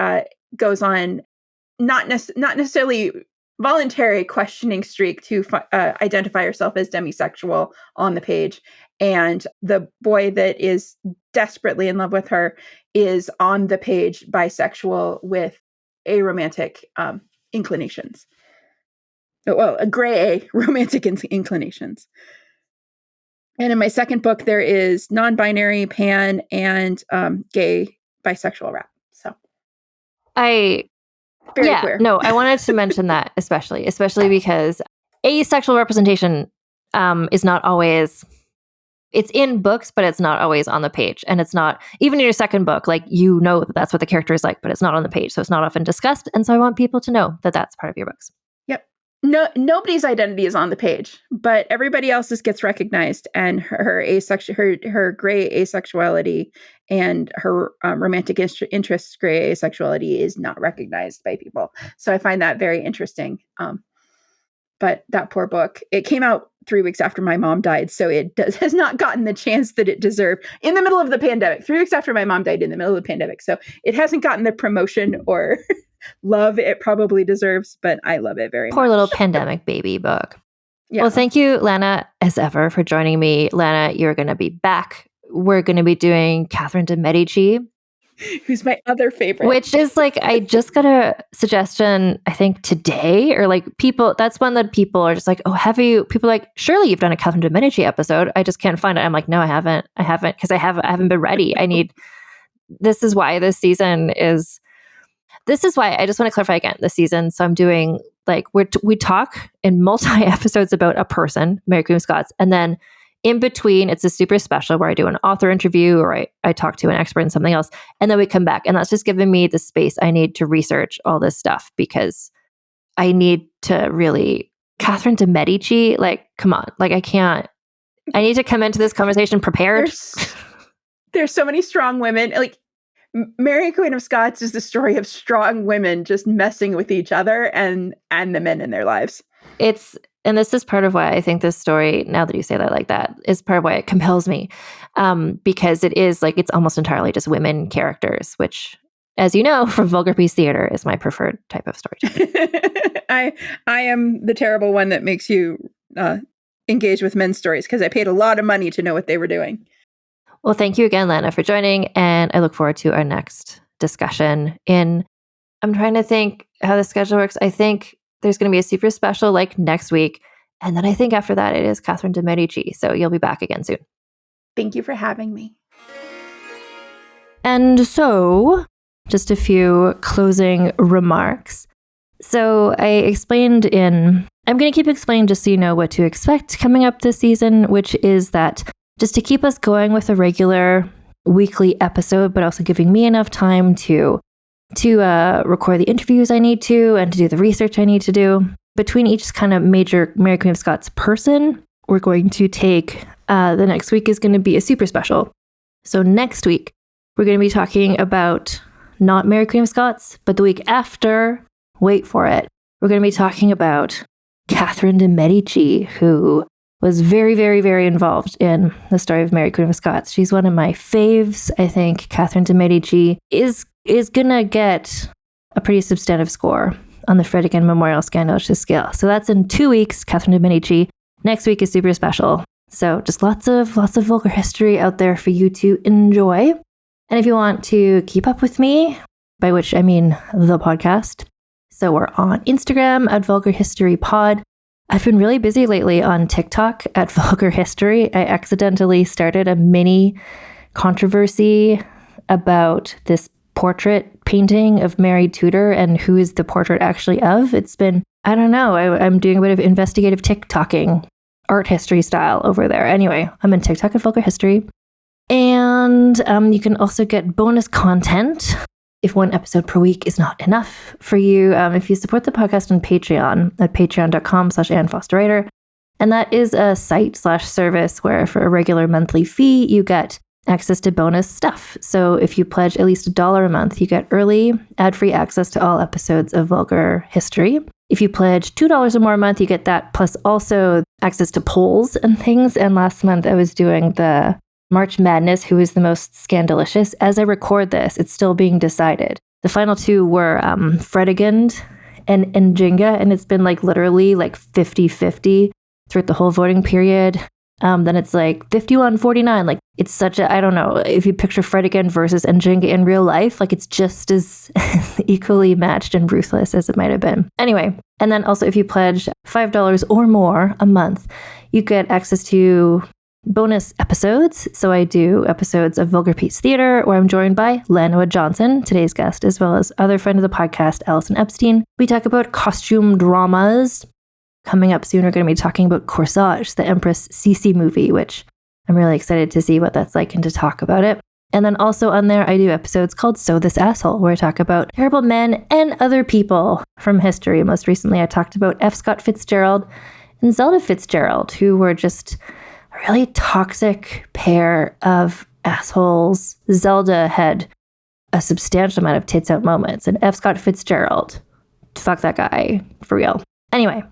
goes on not necessarily voluntary questioning streak to identify herself as demisexual on the page. And the boy that is desperately in love with her is on the page bisexual with aromantic inclinations. Well, a gray romantic inclinations. And in my second book, there is non-binary, pan, and gay bisexual rap. So very queer. No, I wanted to mention that especially because asexual representation is not always... It's in books, but it's not always on the page. And it's not, even in your second book, like, you know that that's what the character is like, but it's not on the page. So it's not often discussed. And so I want people to know that that's part of your books. Yep. No, nobody's identity is on the page, but everybody else's gets recognized. And her gray asexuality and her romantic interest gray asexuality is not recognized by people. So I find that very interesting. But that poor book, it came out 3 weeks after my mom died. So it has not gotten the chance that it deserved in the middle of the pandemic, 3 weeks after my mom died in the middle of the pandemic. So it hasn't gotten the promotion or love it probably deserves, but I love it very much. Poor little pandemic baby book. Yeah. Well, thank you, Lana, as ever, for joining me. Lana, you're going to be back. We're going to be doing Catherine de Medici, who's my other favorite. Which is like, I just got a suggestion, I think today, or like people, that's one that people are just like, oh, people are like, surely you've done a Catherine de Medici episode. I just can't find it. I'm like, no, I haven't, because I haven't been ready. This is why I just want to clarify again, this season. So I'm doing like, we talk in multi episodes about a person, Mary Queen of Scots, and then in between, it's a super special where I do an author interview or I talk to an expert in something else. And then we come back. And that's just giving me the space I need to research all this stuff because I need to really... Catherine de Medici, like, come on. Like, I need to come into this conversation prepared. There's so many strong women. Like, Mary Queen of Scots is the story of strong women just messing with each other and the men in their lives. And this is part of why I think this story, now that you say that like that, is part of why it compels me. Because it is like, it's almost entirely just women characters, which, as you know, from Vulgar Piece Theater is my preferred type of storytelling. I am the terrible one that makes you engage with men's stories because I paid a lot of money to know what they were doing. Well, thank you again, Lana, for joining. And I look forward to our next discussion I'm trying to think how the schedule works. I think there's going to be a super special like next week. And then I think after that, it is Catherine de Medici. So you'll be back again soon. Thank you for having me. And so just a few closing remarks. So I'm going to keep explaining just so you know what to expect coming up this season, which is that just to keep us going with a regular weekly episode, but also giving me enough time to record the interviews I need to and to do the research I need to do. Between each kind of major Mary Queen of Scots person, we're going to take, the next week is going to be a super special. So next week, we're going to be talking about not Mary Queen of Scots, but the week after, wait for it, we're going to be talking about Catherine de Medici, who was very, very, very involved in the story of Mary Queen of Scots. She's one of my faves. I think Catherine de Medici is going to get a pretty substantive score on the Frederick Memorial Scandalous scale. So that's in 2 weeks, Catherine de Medici. Next week is super special. So just lots of vulgar history out there for you to enjoy. And if you want to keep up with me, by which I mean the podcast. So we're on Instagram at Vulgar History Pod. I've been really busy lately on TikTok at Vulgar History. I accidentally started a mini controversy about this portrait painting of Mary Tudor and who is the portrait actually of. It's been, I don't know, I'm doing a bit of investigative TikToking, art history style over there. Anyway, I'm in TikTok at Vulgar History. And you can also get bonus content if one episode per week is not enough for you. If you support the podcast on Patreon at patreon.com/AnnFosterWriter. And that is a site/service where for a regular monthly fee, you get access to bonus stuff. So if you pledge at least $1 a month, you get early ad-free access to all episodes of Vulgar History. If you pledge $2 or more a month, you get that, plus also access to polls and things. And last month I was doing the March Madness, who is the most scandalicious. As I record this, it's still being decided. The final two were Fredegund and Njinga, and it's been like literally like 50-50 throughout the whole voting period. Then it's like 51-49. Like it's such a, I don't know, if you picture Fredegund versus Njinga in real life, like it's just as equally matched and ruthless as it might have been. Anyway, and then also if you pledge $5 or more a month, you get access to bonus episodes. So I do episodes of Vulgar Pete's Theater, where I'm joined by Lanoa Johnson, today's guest, as well as other friend of the podcast, Alison Epstein. We talk about costume dramas. Coming up soon, we're going to be talking about Corsage, the Empress Sisi movie, which I'm really excited to see what that's like and to talk about it. And then also on there, I do episodes called So This Asshole, where I talk about terrible men and other people from history. Most recently, I talked about F. Scott Fitzgerald and Zelda Fitzgerald, who were just a really toxic pair of assholes. Zelda had a substantial amount of tits out moments, and F. Scott Fitzgerald, fuck that guy, for real. Anyway,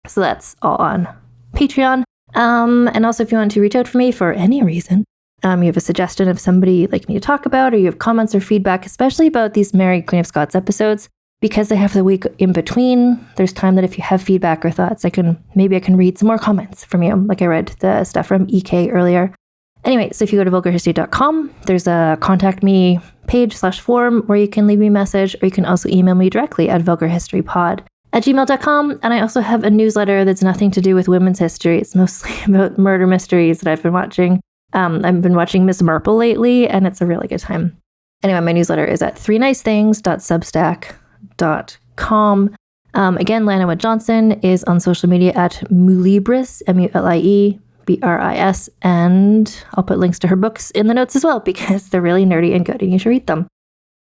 so that's all on Patreon. And also if you want to reach out for me for any reason, you have a suggestion of somebody you'd like me to talk about, or you have comments or feedback, especially about these Mary Queen of Scots episodes, because I have the week in between, there's time that if you have feedback or thoughts, maybe I can read some more comments from you, like I read the stuff from EK earlier. Anyway, so if you go to vulgarhistory.com, there's a contact me page/form where you can leave me a message, or you can also email me directly at vulgarhistorypod@gmail.com. And I also have a newsletter that's nothing to do with women's history. It's mostly about murder mysteries that I've been watching. I've been watching Miss Marple lately, and it's a really good time. Anyway, my newsletter is at 3nicethings.substack.com. Again, Lanoa Johnson is on social media at Mulibris, MULIEBRIS, and I'll put links to her books in the notes as well, because they're really nerdy and good, and you should read them.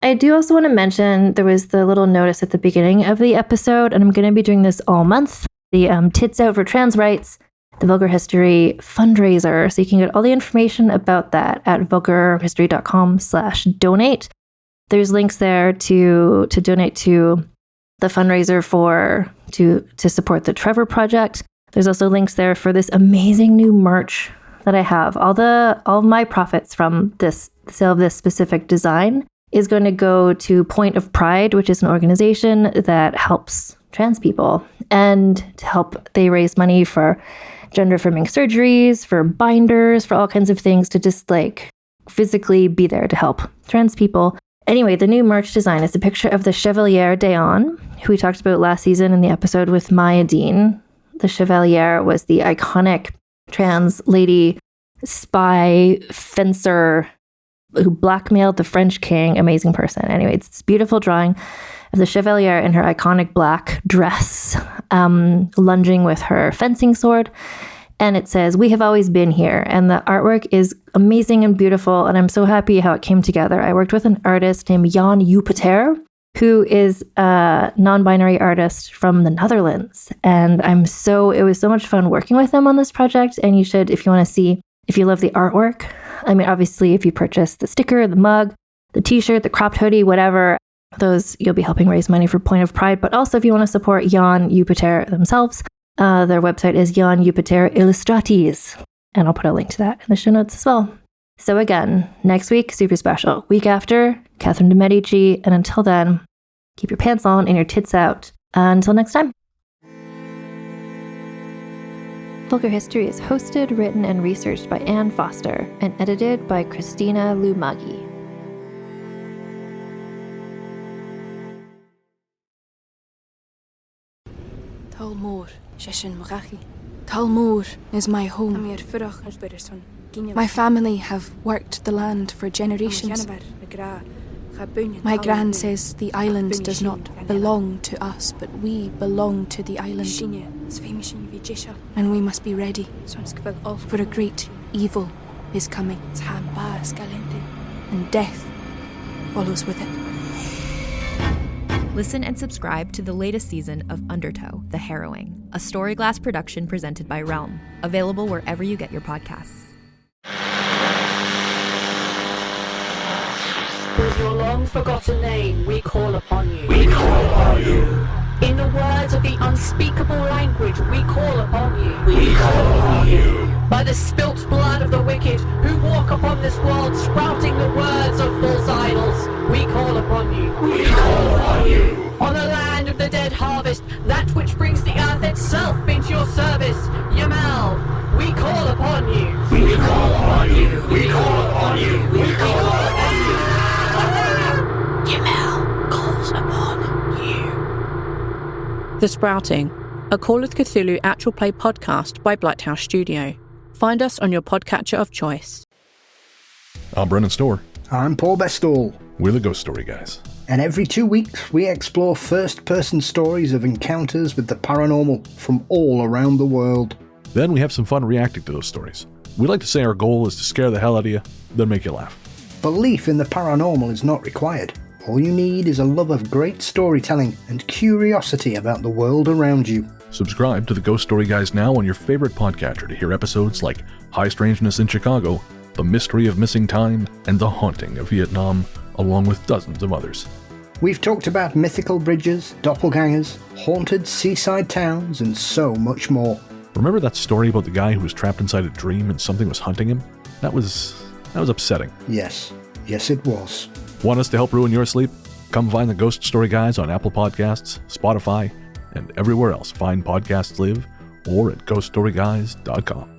I do also want to mention there was the little notice at the beginning of the episode, and I'm going to be doing this all month. The Tits Out for Trans Rights, the Vulgar History fundraiser. So you can get all the information about that at vulgarhistory.com/donate. There's links there to donate to the fundraiser to support the Trevor Project. There's also links there for this amazing new merch that I have. All of my profits from this sale of this specific design is going to go to Point of Pride, which is an organization that helps trans people, and to help they raise money for gender affirming surgeries, for binders, for all kinds of things, to just like physically be there to help trans people. Anyway, the new merch design is a picture of the Chevalier Dayon, who we talked about last season in the episode with Maya Dean. The Chevalier was the iconic trans lady spy fencer who blackmailed the French king. Amazing person. Anyway, it's this beautiful drawing of the Chevalier in her iconic black dress, lunging with her fencing sword. And it says, "We have always been here." And the artwork is amazing and beautiful. And I'm so happy how it came together. I worked with an artist named Jan Jupitter, who is a non-binary artist from the Netherlands. And it was so much fun working with him on this project. And you should, if you want to see, if you love the artwork, I mean, obviously, if you purchase the sticker, the mug, the t-shirt, the cropped hoodie, whatever, those you'll be helping raise money for Point of Pride. But also if you want to support Jan Jupitter themselves, their website is Jan Jupitter Illustraties. And I'll put a link to that in the show notes as well. So again, next week, super special. Week after, Catherine de Medici. And until then, keep your pants on and your tits out. Until next time. Vulgar History is hosted, written, and researched by Anne Foster and edited by Christina Lumagi. Talmor is my home. My family have worked the land for generations. My gran says the island does not belong to us, but we belong to the island. And we must be ready, for a great evil is coming, and death follows with it. Listen and subscribe to the latest season of Undertow, The Harrowing, a Storyglass production presented by Realm, available wherever you get your podcasts. With your long-forgotten name, we call upon you. We call upon you. In the words of the unspeakable language, we call upon you. We call upon you. By the spilt blood of the wicked, who walk upon this world, sprouting the words of false idols, we call upon you. We call upon you. On the land of the dead harvest, that which brings the earth itself into your service, Yamal, we call upon you. We call upon you. We call upon you. We call upon you. Yamal calls upon you. The Sprouting, a Call of Cthulhu actual play podcast by Blighthouse Studio. Find us on your podcatcher of choice. I'm Brennan Storr. I'm Paul Bestall. We're the Ghost Story Guys. And every 2 weeks, we explore first-person stories of encounters with the paranormal from all around the world. Then we have some fun reacting to those stories. We like to say our goal is to scare the hell out of you, then make you laugh. Belief in the paranormal is not required. All you need is a love of great storytelling and curiosity about the world around you. Subscribe to the Ghost Story Guys now on your favorite podcatcher to hear episodes like High Strangeness in Chicago, The Mystery of Missing Time, and The Haunting of Vietnam, along with dozens of others. We've talked about mythical bridges, doppelgangers, haunted seaside towns, and so much more. Remember that story about the guy who was trapped inside a dream and something was hunting him? That was upsetting. Yes it was. Want us to help ruin your sleep? Come find the Ghost Story Guys on Apple Podcasts, Spotify, and everywhere else fine podcasts live, or at ghoststoryguys.com.